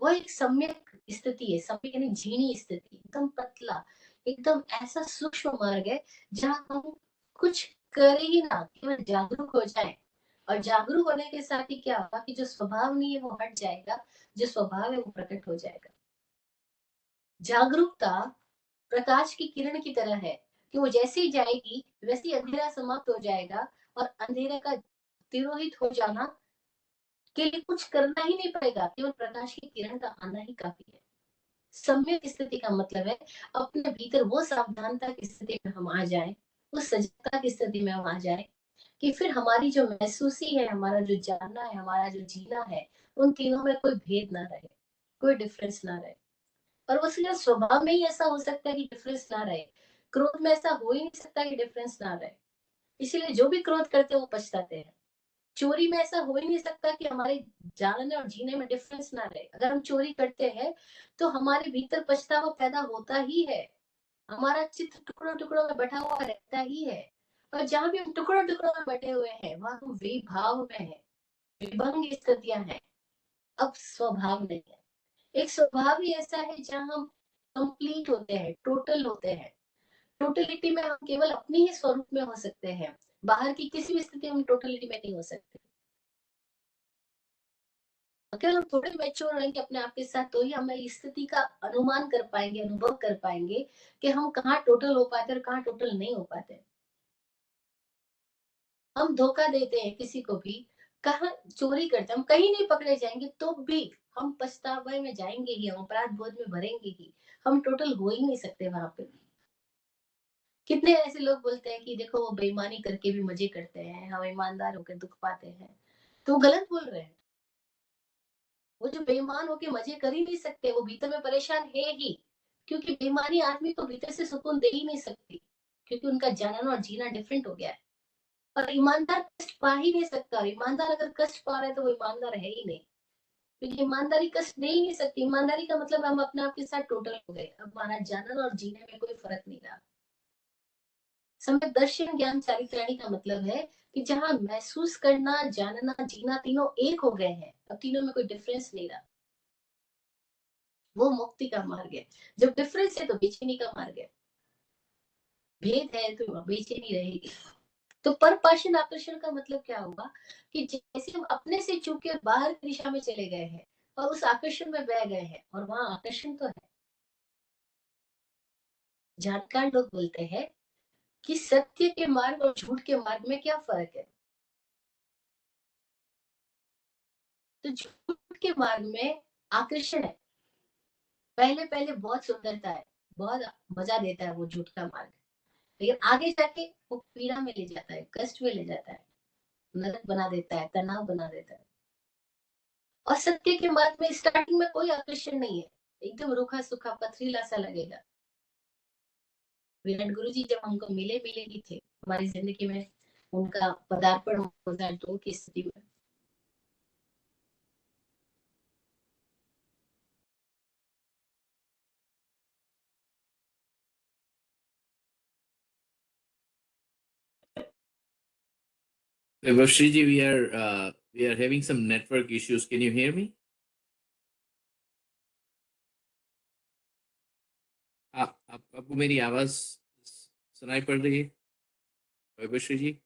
वो एक सम्यक स्थिति है, सम्यक यानी झीणी स्थिति, एकदम पतला, एकदम ऐसा सूक्ष्म मार्ग है जहाँ हम कुछ करे ही ना, केवल जागरूक हो जाए। और जागरूक होने के साथ ही क्या होगा कि जो स्वभाव नहीं है वो हट जाएगा, जो स्वभाव है वो प्रकट हो जाएगा। जागरूकता प्रकाश की किरण की तरह है कि वो जैसे ही जाएगी वैसे ही अंधेरा समाप्त हो जाएगा, और अंधेरे का तिरोहित हो जाना के लिए कुछ करना ही नहीं पड़ेगा, केवल प्रकाश की किरण का आना ही काफी है। सम्यक स्थिति का मतलब है अपने भीतर वो सावधानता की स्थिति में हम आ जाए, उस सजगता की स्थिति में हम आ जाए कि फिर हमारी जो महसूसी है, हमारा जो जानना है, हमारा जो जीना है, उन तीनों में कोई भेद ना रहे, कोई डिफरेंस ना रहे। और वो सिर्फ स्वभाव में ही ऐसा हो सकता है कि डिफरेंस ना रहे, क्रोध में ऐसा हो ही नहीं सकता कि डिफरेंस ना रहे। इसीलिए जो भी क्रोध करते हैं वो पछताते हैं। चोरी में ऐसा हो ही नहीं सकता कि हमारे जानने और जीने में डिफरेंस ना रहे। अगर हम चोरी करते हैं तो हमारे भीतर पछतावा पैदा होता ही है, हमारा चित्त टुकड़ों टुकड़ों में बटा हुआ रहता ही है। और जहां भी हम टुकड़ों टुकड़ों में बटे हुए हैं वहां हम विभाव में है, विभंग स्थितियां हैं। अब स्वभाव नहीं है। एक स्वभाव ही ऐसा है जहां हम कंप्लीट होते हैं, टोटल होते हैं। टोटलिटी में हम केवल अपने ही स्वरूप में हो सकते हैं, बाहर की किसी भी स्थिति में हम टोटलिटी में नहीं हो सकते। अगर हम थोड़े मैच्योर रहेंगे अपने आप के साथ तो ही हम इस स्थिति का अनुमान कर पाएंगे, अनुभव कर पाएंगे कि हम कहाँ टोटल हो पाते और कहाँ टोटल नहीं हो पाते। हम धोखा देते हैं किसी को भी, कहाँ चोरी करते हैं, हम कहीं नहीं पकड़े जाएंगे तो भी हम पछतावे में जाएंगे ही, हम अपराध बोध में भरेंगे ही। हम टोटल हो ही नहीं सकते वहां पे। कितने ऐसे लोग बोलते हैं कि देखो वो बेईमानी करके भी मजे करते हैं, हम ईमानदार होकर दुख पाते हैं, तो वो गलत बोल रहे हैं। वो जो बेईमान होके मजे कर ही नहीं सकते, वो भीतर में परेशान है ही, क्योंकि बेईमानी आदमी को भीतर से सुकून दे ही नहीं सकती, क्योंकि उनका जानना और जीना डिफरेंट हो गया है। और ईमानदार कष्ट पा ही नहीं सकता, और ईमानदार अगर कष्ट पा रहा है तो वो ईमानदार है ही नहीं, क्योंकि ईमानदारी कष्ट दे ही नहीं सकती। ईमानदारी का मतलब हम अपने आप के साथ टोटल हो गए, अब हमारा जानना और जीने में कोई फर्क नहीं रहा। सम्यक दर्शन ज्ञान चारित्राणी का मतलब है कि जहाँ महसूस करना, जानना, जीना तीनों एक हो गए हैं। अब तीनों में कोई डिफरेंस नहीं रहा। वो मुक्ति का मार्ग है। जब डिफरेंस है तो बेचैनी का मार्ग है। भेद है तो बेचैनी रहेगी। तो परपाषण आकर्षण का मतलब क्या होगा कि जैसे हम अपने से चूक के बाहर की दिशा में चले गए हैं और उस आकर्षण में बह गए हैं, और वहां आकर्षण तो है। जानकार लोग बोलते हैं कि सत्य के मार्ग और झूठ के मार्ग में क्या फर्क है। तो झूठ के मार्ग में आकर्षण है, पहले पहले बहुत सुंदरता है, बहुत मजा देता है वो झूठ का मार्ग। लेकिन आगे जाके वो पीड़ा में ले जाता है, कष्ट में ले जाता है, नरक बना देता है, तनाव बना देता है। और सत्य के मार्ग में स्टार्टिंग में कोई आकर्षण नहीं है, एकदम रूखा सूखा पथरीला सा लगेगा। विराट गुरु जी जब हमको मिले मिले ही थे हमारी जिंदगी में, उनका पदार्पण 2002 की स्थिति में। Vashri ji, we are having some network issues. Can you hear me? आपको मेरी आवाज सुनाई पड़ रही है वैभवश्री जी?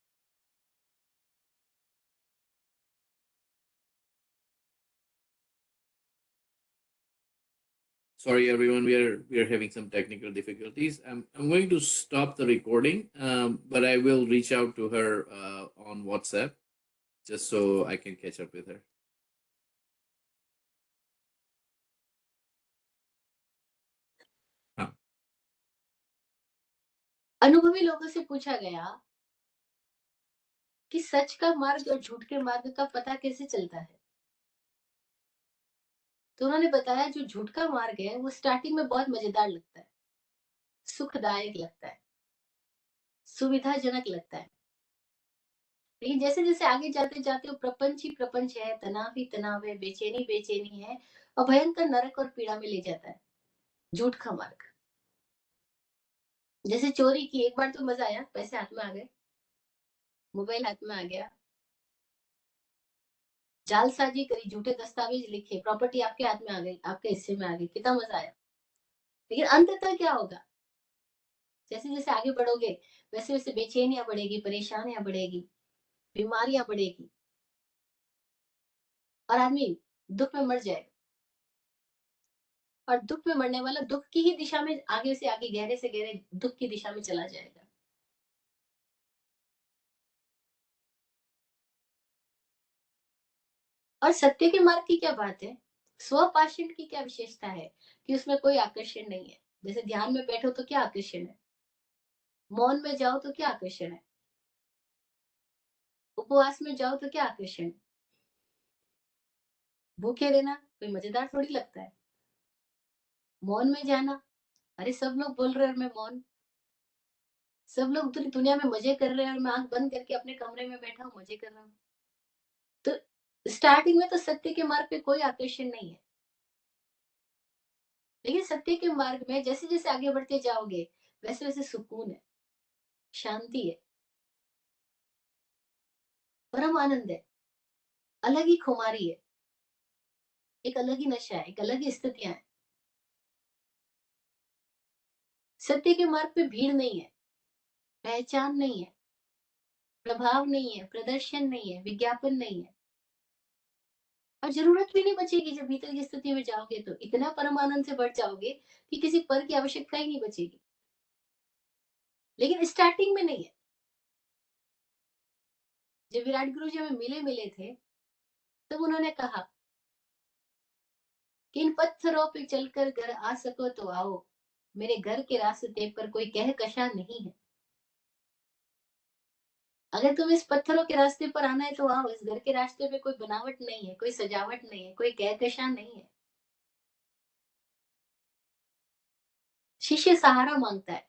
Sorry everyone, we are having some technical difficulties. I'm going to stop the recording, but I will reach out to her on WhatsApp just so I can catch up with her. हाँ, अनुभवी लोगों से पूछा गया कि सच का मार्ग और झूठ के मार्ग का पता कैसे चलता है। तो उन्होंने बताया जो झूठ का मार्ग है वो स्टार्टिंग में बहुत मजेदार लगता है, सुखदायक लगता है, सुविधाजनक लगता है। लेकिन जैसे जैसे आगे जाते जाते वो प्रपंच ही प्रपंच है, तनाव ही तनाव है, बेचैनी बेचैनी है, और भयंकर नरक और पीड़ा में ले जाता है झूठ का मार्ग। जैसे चोरी की, एक बार तो मजा आया, पैसे हाथ में आ गए, मोबाइल हाथ में आ गया, जालसाजी करी, झूठे दस्तावेज लिखे, प्रॉपर्टी आपके हाथ में आ गई, आपके हिस्से में आ गई, कितना मजा आया। लेकिन अंततः क्या होगा, जैसे जैसे आगे बढ़ोगे वैसे वैसे बेचैनियां बढ़ेगी, परेशानियां बढ़ेगी, बीमारियां बढ़ेगी, और आदमी दुख में मर जाएगा। और दुख में मरने वाला दुख की ही दिशा में आगे से आगे, गहरे से गहरे दुख की दिशा में चला जाएगा। और सत्य के मार्ग की क्या बात है, स्वपाषण की क्या विशेषता है कि उसमें कोई आकर्षण नहीं है। जैसे ध्यान में बैठो तो क्या आकर्षण है, मौन में जाओ तो क्या आकर्षण है, उपवास में जाओ तो क्या आकर्षण है, भूखे रहना कोई मजेदार थोड़ी लगता है, मौन में जाना, अरे सब लोग बोल रहे हैं और मैं मौन, सब लोग पूरी दुनिया में मजे कर रहे हैं और मैं आंख बंद करके अपने कमरे में बैठा हूँ, मजे कर रहा हूँ। तो स्टार्टिंग में तो सत्य के मार्ग पे कोई आकर्षण नहीं है। लेकिन सत्य के मार्ग में जैसे जैसे आगे बढ़ते जाओगे वैसे वैसे सुकून है, शांति है, परम आनंद है, अलग ही खुमारी है, एक अलग ही नशा है, एक अलग ही स्थितियां है। सत्य के मार्ग पे भीड़ नहीं है, पहचान नहीं है, प्रभाव नहीं है, प्रदर्शन नहीं है, विज्ञापन नहीं है, और जरूरत भी नहीं बचेगी। जब भीतर की स्थिति में जाओगे तो इतना परम आनंद से बढ़ जाओगे कि किसी पर की आवश्यकता ही नहीं बचेगी। लेकिन स्टार्टिंग में नहीं है। जब विराट गुरु जी हमें मिले मिले थे तब उन्होंने कहा कि इन पत्थरों पे चलकर घर आ सको तो आओ, मेरे घर के रास्ते पर कोई कहकशा नहीं है। अगर तुम इस पत्थरों के रास्ते पर आना है तो आओ, इस घर के रास्ते पे कोई बनावट नहीं है, कोई सजावट नहीं है, कोई कहकशा नहीं है। शिष्य सहारा मांगता है,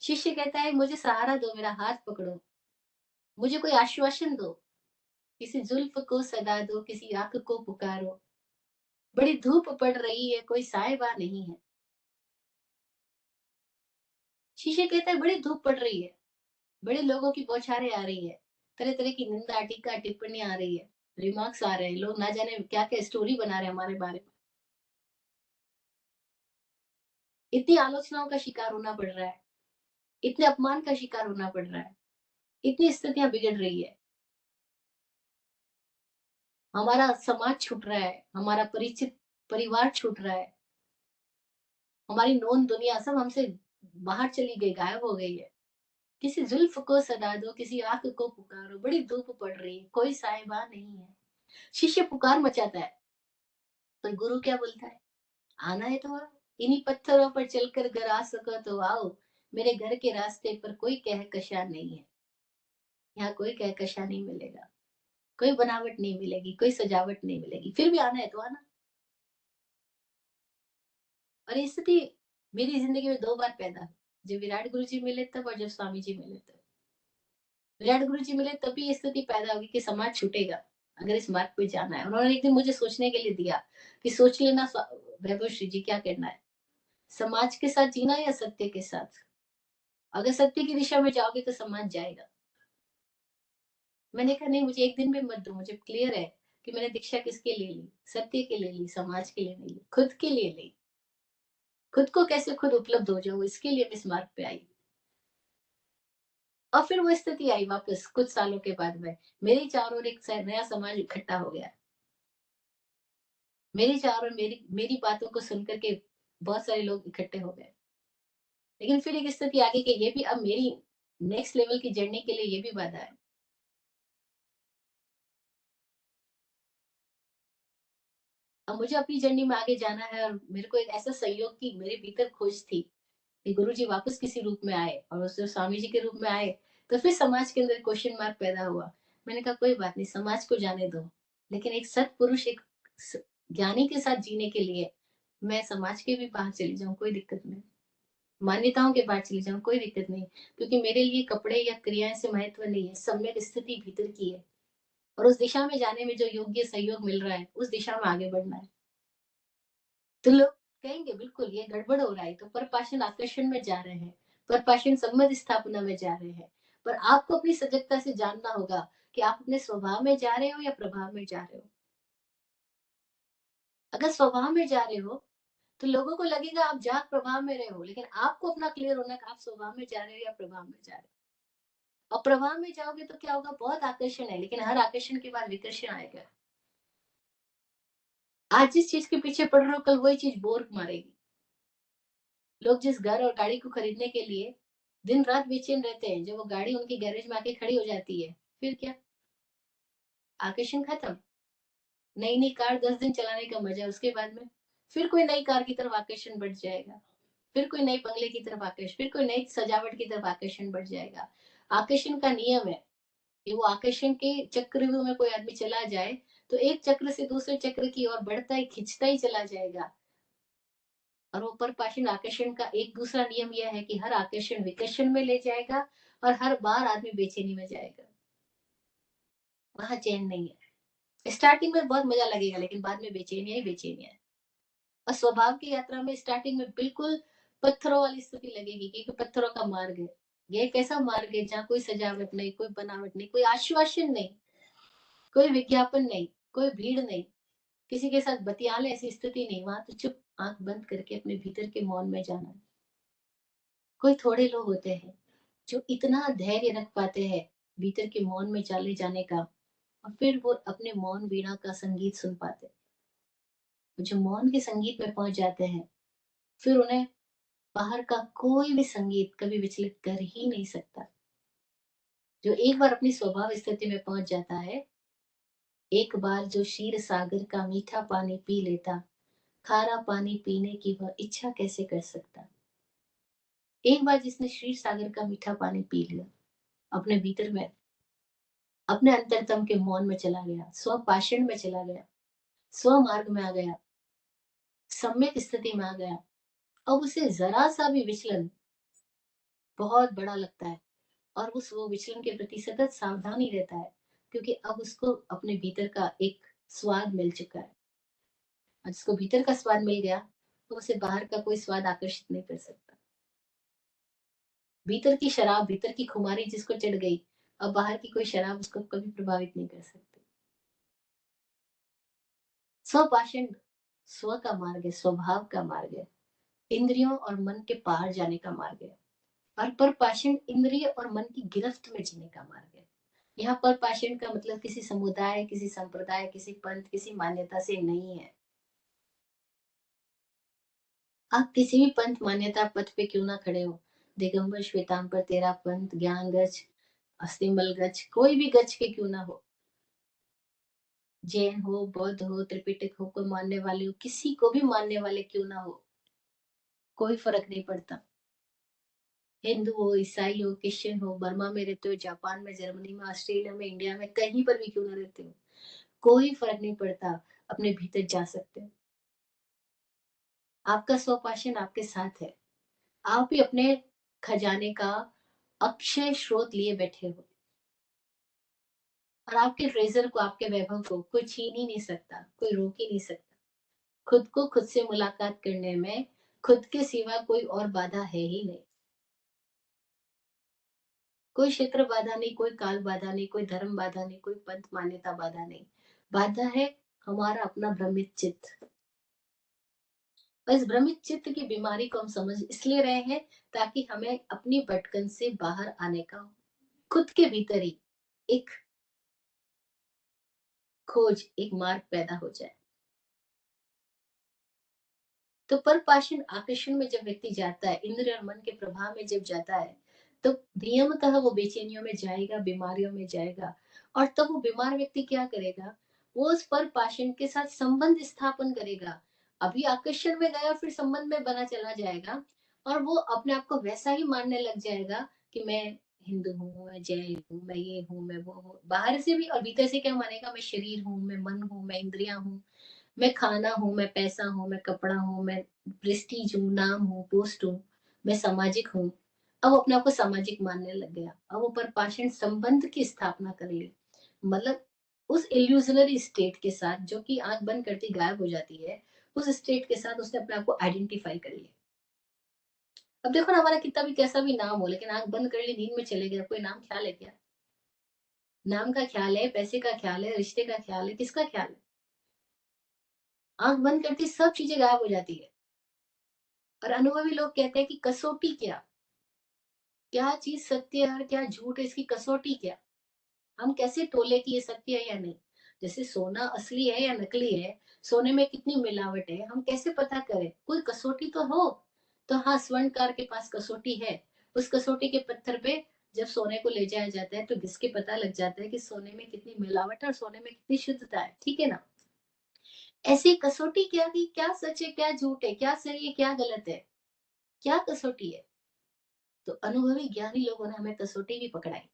शिष्य कहता है मुझे सहारा दो, मेरा हाथ पकड़ो, मुझे कोई आश्वासन दो, किसी जुल्फ को सदा दो, किसी आंख को पुकारो, बड़ी धूप पड़ रही है, कोई सायबा नहीं है। शिष्य कहता है बड़ी धूप पड़ रही है, बड़े लोगों की बौछारें आ रही है, तरह-तरह की निंदा, टीका, टिप्पणी आ रही है, रिमार्क्स आ रहे हैं, लोग ना जाने क्या-क्या स्टोरी बना रहे हैं हमारे बारे में। इतनी आलोचनाओं का शिकार होना पड़ रहा है, इतने अपमान का शिकार होना पड़ रहा है, इतनी स्थितियाँ बिगड़ रही है। हमारा समाज छूट रहा है, हमारा परिचित परिवार छूट रहा है, हमारी नोन दुनिया सब हमसे बाहर चली गई, गायब हो गई है। किसी जुल्फ को सदा दो, किसी आँख को पुकारो, बड़ी धूप पड़ रही है, कोई साहिबा नहीं है। शिष्य पुकार मचाता है, पर गुरु क्या बोलता है? आना है तो आओ, इन्हीं पत्थरों पर चलकर घर आ सको तो आओ, मेरे घर के रास्ते पर कोई कहकशा नहीं है। यहाँ कोई कहकशा नहीं मिलेगा, कोई बनावट नहीं मिलेगी, कोई सजावट नहीं मिलेगी, फिर भी आना है तो आना। और ये स्थिति मेरी ज़िंदगी में 2 बार पैदा हुई, जब विराट गुरु जी मिले तब और जब स्वामी जी मिले तब। विराट गुरु जी मिले तभी ये स्थिति पैदा होगी कि समाज छूटेगा, अगर इस मार्ग पे जाना है। उन्होंने एक दिन मुझे सोचने के लिए दिया कि सोच लेना वैभव श्री जी क्या करना है, समाज के साथ जीना या सत्य के साथ? अगर सत्य की दिशा में जाओगे तो समाज जाएगा। मैंने कहा नहीं मुझे एक दिन भी मत दो, मुझे क्लियर है कि मैंने दीक्षा किसके लिए ली, सत्य के लिए ली, समाज के लिए नहीं ली, खुद के लिए ली। खुद को कैसे खुद उपलब्ध हो जाऊँ इसके लिए मैं इस मार्ग पे आई। और फिर वो स्थिति आई वापस कुछ सालों के बाद में, मेरे चारों ओर एक नया समाज इकट्ठा हो गया। मेरे चारों ओर मेरी मेरी बातों को सुनकर के बहुत सारे लोग इकट्ठे हो गए। लेकिन फिर एक स्थिति आ गई कि ये भी अब मेरी नेक्स्ट लेवल की जर्नी के लिए ये भी बाधा है। अब मुझे अपनी जर्नी में आगे जाना है और मेरे को एक ऐसा सहयोग की मेरे भीतर खोज थी कि गुरुजी वापस किसी रूप में आए और उस स्वामी जी के रूप में आए, तो फिर समाज के अंदर क्वेश्चन मार्क पैदा हुआ। मैंने कहा कोई बात नहीं, समाज को जाने दो, लेकिन एक सत्पुरुष, एक ज्ञानी के साथ जीने के लिए मैं समाज के भी बाहर चली जाऊं, कोई दिक्कत नहीं। मान्यताओं के बाहर चली जाऊं, कोई दिक्कत नहीं, क्योंकि मेरे लिए कपड़े या क्रियाएं से महत्व नहीं है, सम्यक स्थिति भीतर की है। और उस दिशा में जाने में जो योग्य सहयोग मिल रहा है, उस दिशा में आगे बढ़ना है। तो लोग कहेंगे बिल्कुल ये गड़बड़ हो रहा है, तो परपाषण आकर्षण में जा रहे हैं, परपाषण संबंध स्थापना में जा रहे हैं। पर आपको अपनी सजगता से जानना होगा कि आप अपने स्वभाव में जा रहे हो या प्रभाव में जा रहे हो। अगर स्वभाव में जा रहे हो तो लोगों को लगेगा आप जाग प्रभाव में रहे हो, लेकिन आपको अपना क्लियर होना है कि आप स्वभाव में जा रहे हो या प्रभाव में जा रहे हो। और प्रभाव में जाओगे तो क्या होगा, बहुत आकर्षण है, लेकिन हर आकर्षण के बाद विकर्षण आएगा। आज जिस चीज के पीछे पड़ रहे हो कल वही चीज बोर मारेगी। लोग जिस घर और गाड़ी को खरीदने के लिए दिन रात बेचैन रहते हैं, जब वो गाड़ी उनकी गैरेज में आके खड़ी हो जाती है, फिर क्या? आकर्षण खत्म। नई नई कार 10 दिन चलाने का मजा, उसके बाद में फिर कोई नई कार की तरफ आकर्षण बढ़ जाएगा, फिर कोई नए बंगले की तरफ आकर्षण, फिर कोई नई सजावट की तरफ आकर्षण बढ़ जाएगा। आकर्षण का नियम है कि वो आकर्षण के चक्रव्यूह में कोई आदमी चला जाए तो एक चक्र से दूसरे चक्र की ओर बढ़ता ही खिंचता ही चला जाएगा। और वो परपाषण आकर्षण का एक दूसरा नियम यह है कि हर आकर्षण विकर्षण में ले जाएगा और हर बार आदमी बेचैनी में जाएगा। वहां चैन नहीं है। स्टार्टिंग में बहुत मजा लगेगा, लेकिन बाद में बेचैनियां ही बेचैनियां है। और स्वभाव की यात्रा में स्टार्टिंग में बिल्कुल पत्थरों वाली स्थिति लगेगी, क्योंकि पत्थरों का मार्ग है। ये एक ऐसा मार्ग है जहाँ कोई सजावट नहीं, कोई बनावट नहीं, कोई आश्वासन नहीं, कोई विज्ञापन नहीं, कोई भीड़ नहीं, किसी के साथ बतियाले ऐसी स्थिति नहीं। वहां तो चुप आंख बंद करके अपने भीतर के मौन में जाना है। कोई थोड़े लोग होते हैं जो इतना धैर्य रख पाते हैं भीतर के मौन में चले जाने का, और फिर वो अपने मौन वीणा का संगीत सुन पाते हैं। जो मौन के संगीत में पहुंच जाते हैं, फिर उन्हें बाहर का कोई भी संगीत कभी विचलित कर ही नहीं सकता। जो एक बार अपनी स्वभाव स्थिति में पहुंच जाता है, एक बार जो क्षीर सागर का मीठा पानी पी लेता, खारा पानी पीने की वह इच्छा कैसे कर सकता। एक बार जिसने क्षीर सागर का मीठा पानी पी लिया, अपने भीतर में, अपने अंतरतम के मौन में चला गया, स्व पाषण में चला गया, स्व मार्ग में आ गया, सम्यक स्थिति में आ गया। अब उसे जरा सा भी विचलन बहुत बड़ा लगता है, और उस वो विचलन के प्रति सतत सावधान ही रहता है, क्योंकि अब उसको अपने भीतर का एक स्वाद मिल चुका है। और जिसको भीतर का स्वाद मिल गया, तो उसे बाहर का कोई स्वाद आकर्षित नहीं कर सकता। भीतर की शराब, भीतर की खुमारी जिसको चढ़ गई, अब बाहर की कोई शराब उसको कभी प्रभावित नहीं कर सकती। स्वभाषण स्व का मार्ग है, स्वभाव का मार्ग है, इंद्रियों और मन के पार जाने का मार्ग है। और परपाषण इंद्रिय और मन की गिरफ्त में जीने का मार्ग है। यहाँ परपाषण का मतलब किसी समुदाय, किसी संप्रदाय, किसी पंथ, किसी मान्यता से नहीं है। आप किसी भी पंथ मान्यता पथ पे क्यों ना खड़े हो, दिगंबर श्वेतांबर तेरा पंथ, ज्ञान गज, अस्थिमल गज, कोई भी गज के क्यों ना हो, जैन हो, बौद्ध हो, त्रिपिटक हो, कोई मानने वाले हो, किसी को भी मानने वाले क्यों ना हो, कोई फर्क नहीं पड़ता। हिंदू हो, ईसाई हो, क्रिश्चियन हो, बर्मा में रहते हो, जापान में, जर्मनी में, ऑस्ट्रेलिया में, इंडिया में, कहीं पर भी क्यों ना रहते हो, कोई फर्क नहीं पड़ता, अपने भीतर जा सकते हो। आपका स्वपाशन आपके साथ है। आप भी अपने खजाने का अक्षय स्रोत लिए बैठे हो और आपके ट्रेजर को, आपके वैभव को कोई छीन ही नहीं सकता, कोई रोक ही नहीं सकता। खुद को खुद से मुलाकात करने में खुद के सिवा कोई और बाधा है ही नहीं। कोई क्षेत्र बाधा नहीं, कोई काल बाधा नहीं, कोई धर्म बाधा नहीं, कोई पंथ मान्यता बाधा नहीं। बाधा है हमारा अपना भ्रमित चित्त। और इस भ्रमित चित्त की बीमारी को हम समझ इसलिए रहे हैं ताकि हमें अपनी भटकन से बाहर आने का खुद के भीतर ही एक खोज, एक मार्ग पैदा हो जाए। तो परपाषण आकर्षण में जब व्यक्ति जाता है, इंद्र और मन के प्रभाव में जब जाता है, तो नियमतः वो बेचैनियों में जाएगा, बीमारियों में जाएगा। और तब वो बीमार व्यक्ति क्या करेगा, वो उस परपाषण के साथ संबंध स्थापन करेगा। अभी आकर्षण में गया, फिर संबंध में बना चला जाएगा और वो अपने आप को वैसा ही मानने लग जाएगा कि मैं हिंदू हूँ, मैं जैन हूँ, मैं ये हूँ, मैं वो हूँ। बाहर से भी और भीतर से क्या मानेगा, मैं शरीर हूँ, मैं मन हूँ, मैं इंद्रियां हूँ, मैं खाना हूँ, मैं पैसा हूँ, मैं कपड़ा हूँ, मैं प्रेस्टीज हूँ, नाम हूँ, पोस्ट हूँ, मैं सामाजिक हूँ। अब वो अपने आप को सामाजिक मानने लग गया। अब वो परपाषण संबंध की स्थापना कर ली। मतलब उस इल्यूजनरी स्टेट के साथ जो कि आंख बंद करती गायब हो जाती है, उस स्टेट के साथ उसने अपने आप को आइडेंटिफाई कर लिया। अब देखो ना, हमारा कितना भी कैसा भी नाम हो, लेकिन आंख बंद कर ली, नींद में चले गए, कोई नाम ख्याल है क्या? नाम का ख्याल है, पैसे का ख्याल है, रिश्ते का ख्याल है, किसका ख्याल है? आंख बंद करती सब चीजें गायब हो जाती है। और अनुभवी लोग कहते हैं कि कसौटी क्या, क्या चीज सत्य है और क्या झूठ है, इसकी कसौटी क्या, हम कैसे तोले कि ये सत्य है या नहीं। जैसे सोना असली है या नकली है, सोने में कितनी मिलावट है, हम कैसे पता करें, कोई कसौटी तो हो। तो हाँ, स्वर्णकार के पास कसौटी है। उस कसौटी के पत्थर पे जब सोने को ले जाया जाता है तो घिस के पता लग जाता है कि सोने में कितनी मिलावट है और सोने में कितनी शुद्धता है, ठीक है ना। ऐसी कसौटी क्या, कि क्या सच है क्या झूठ है, क्या सही है क्या गलत है, क्या कसौटी है। तो अनुभवी ज्ञानी लोगों ने हमें कसौटी भी पकड़ाई।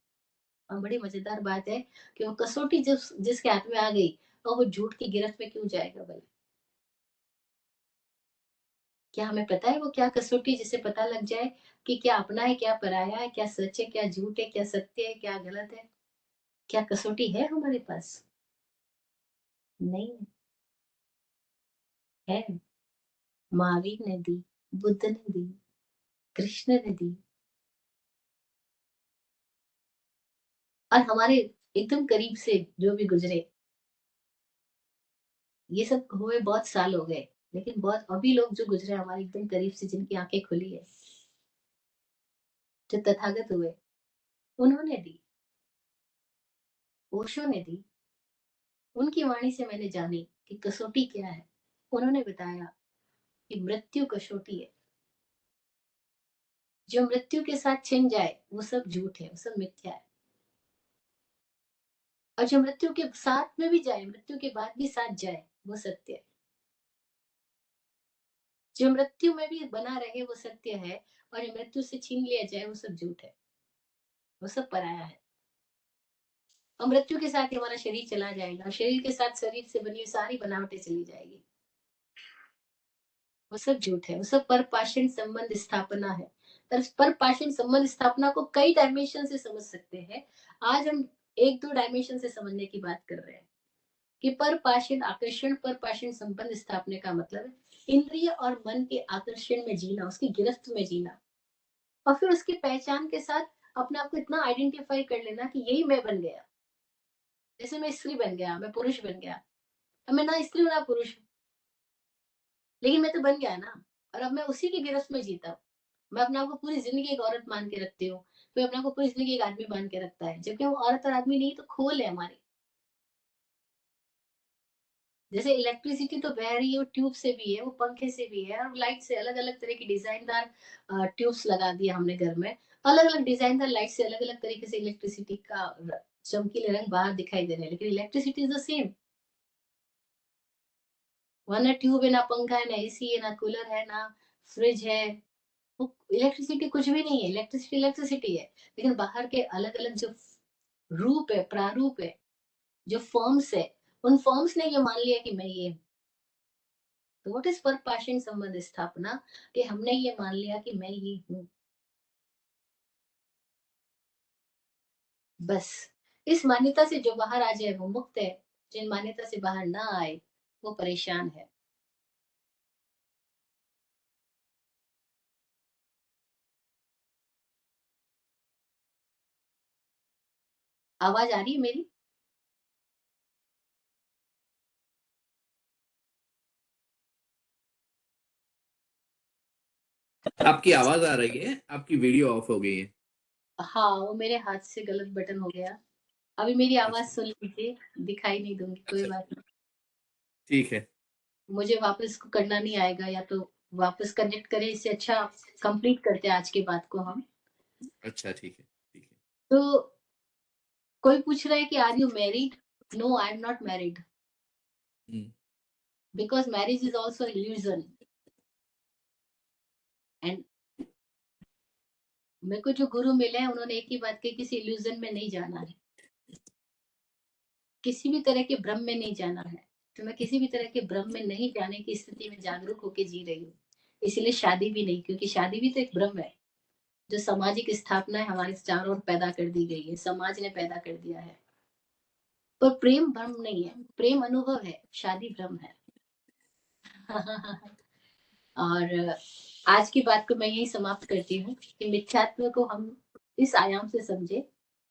और बड़ी मजेदार बात है कि वो कसौटी जिसके हाथ में आ गई, और वो झूठ की गिरफ्त में क्यों जाएगा भला। क्या हमें पता है वो क्या कसौटी जिसे पता लग जाए कि क्या अपना है क्या पराया है, क्या सच है क्या झूठ है, क्या सत्य है क्या गलत है। क्या कसौटी है हमारे पास? नहीं है। महावीर ने दी, बुद्ध ने दी, कृष्ण ने दी। और हमारे एकदम करीब से जो भी गुजरे, ये सब हुए बहुत साल हो गए, लेकिन बहुत अभी लोग जो गुजरे हमारे एकदम करीब से, जिनकी आंखें खुली है, जो तथागत हुए, उन्होंने दी, ओशो ने दी। उनकी वाणी से मैंने जानी कि कसौटी क्या है। उन्होंने बताया कि मृत्यु कसौटी है। जो मृत्यु के साथ छिन जाए वो सब झूठ है, वो सब मिथ्या है। और जो मृत्यु के साथ में भी जाए, मृत्यु के बाद भी साथ जाए, वो सत्य है। जो मृत्यु में भी बना रहे वो सत्य है, और जो मृत्यु से छीन लिया जाए वो सब झूठ है, वो सब पराया है। और मृत्यु के साथ ही हमारा शरीर चला जाएगा, और शरीर के साथ शरीर से बनी हुई सारी बनावटें चली जाएगी, वो सब झूठ है, वो सब परपाषण संबंध स्थापना है। पर परपाषण संबंध स्थापना को कई डायमेंशन से समझ सकते हैं। आज हम एक दो डायमेंशन से समझने की बात कर रहे हैं कि परपाषण आकर्षण, परपाषण संबंध स्थापने का मतलब है इंद्रिय और मन के आकर्षण में जीना, उसकी गिरफ्त में जीना। और फिर उसकी पहचान के साथ अपने आप को इतना आइडेंटिफाई कर लेना कि यही मैं बन गया। जैसे मैं स्त्री बन गया, मैं पुरुष बन गया। अब मैं ना स्त्री हूँ ना पुरुष हूँ, लेकिन मैं तो बन गया ना, और अब मैं उसी की गिरफ्त में जीता हूँ। मैं अपने आप को पूरी ज़िंदगी एक औरत मान के रखती हूँ, कोई अपने आप को पूरी ज़िंदगी एक आदमी मान के रखता है, जबकि वो औरत और आदमी नहीं तो खोल है हमारी। जैसे इलेक्ट्रिसिटी तो बह रही है, वो ट्यूब से भी है, वो पंखे से भी है और लाइट से, अलग-अलग तरह की डिज़ाइनदार ट्यूब्स लगा दिए हमने घर में। अलग-अलग डिज़ाइनदार लाइट से अलग-अलग तरीके से इलेक्ट्रिसिटी का चमकीले रंग बाहर दिखाई दे रहे हैं, लेकिन इलेक्ट्रिसिटी इज़ द सेम। वहाँ ना ट्यूब है, ना पंखा है, ना एसी है, ना कूलर है, ना फ्रिज है। वो इलेक्ट्रिसिटी कुछ भी नहीं है, इलेक्ट्रिसिटी इलेक्ट्रिसिटी है। लेकिन बाहर के अलग-अलग जो रूप है, प्रारूप है, जो फॉर्म्स है, उन फॉर्म्स ने ये मान लिया कि मैं ये हूँ। तो व्हाट इज़ परपाषण संबंध स्थापना, कि हमने ये मान लिया कि मैं ये हूँ। बस इस मान्यता से जो बाहर आ जाए वो मुक्त है, जिन मान्यता से बाहर ना आए वो परेशान है। आवाज़ आ रही है मेरी? आपकी आवाज आ रही है, आपकी वीडियो ऑफ हो गई है। हाँ, वो मेरे हाथ से गलत बटन हो गया। अभी मेरी आवाज़ अच्छा। सुन लीजिए, दिखाई नहीं दूँगी, कोई अच्छा, बात नहीं। ठीक है। मुझे वापस को करना नहीं आएगा, या तो वापस कनेक्ट करें, इससे अच्छा कंप्लीट करते हैं आज की बात को हम। अच्छा, ठीक है, ठीक है। तो कोई पूछ रहा है कि are you married? No, I am not married, हुँ, because marriage is also illusion. And मेरे को जो गुरु मिले हैं उन्होंने एक ही बात कही, किसी इल्यूज़न में नहीं जाना है, किसी भी तरह के भ्रम में नहीं जाना है। तो मैं किसी भी तरह के भ्रम में नहीं जाने की स्थिति में जागरूक होके जी रही हूँ। इसीलिए शादी भी नहीं, क्योंकि शादी भी तो एक भ्रम है, जो सामाजिक स्थापना है हमारे चारों ओर पैदा कर दी गई है, समाज ने पैदा कर दिया है। पर प्रेम भ्रम नहीं है, प्रेम अनुभव है, शादी भ्रम है। और आज की बात को मैं यही समाप्त करती हूँ कि मिथ्यात्व को हम इस आयाम से समझे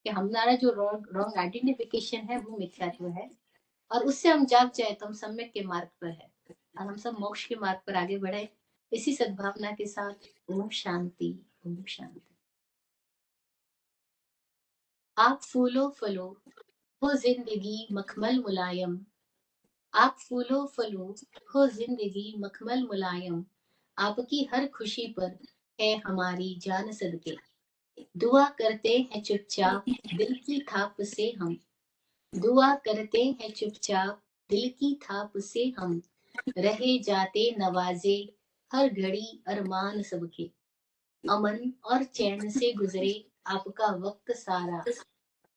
कि हमारा जो रॉन्ग रॉन्ग आइडेंटिफिकेशन है वो मिथ्यात्व है, और उससे हम जाग जाए तो हम सम्यक के मार्ग पर है, और हम सब मोक्ष के मार्ग पर आगे बढ़े। इसी सद्भावना के साथ ओम शांति, ओम शांति। आप फूलो फलो, हो जिंदगी मखमल मुलायम। आप फूलो फलो, हो जिंदगी मखमल मुलायम। आपकी हर खुशी पर है हमारी जान सदके। दुआ करते हैं चुपचाप दिल की थाप से हम। दुआ करते हैं चुपचाप दिल की थाप से हम। रहे जाते नवाजे हर घड़ी अरमान सबके। अमन और चैन से गुजरे आपका वक्त सारा।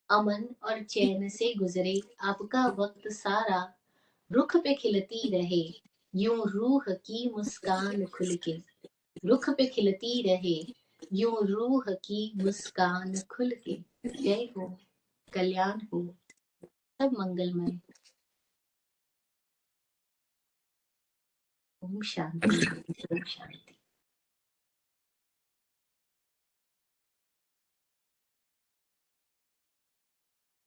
अमन और चैन से गुजरे आपका वक्त सारा। रुख पे खिलती रहे यूं रूह की मुस्कान खुल के। रुख पे खिलती रहे यूं रूह की मुस्कान खुल के। जय हो, कल्याण हो, सब मंगलमय। ओम शांति, अच्छा। ओम शांति।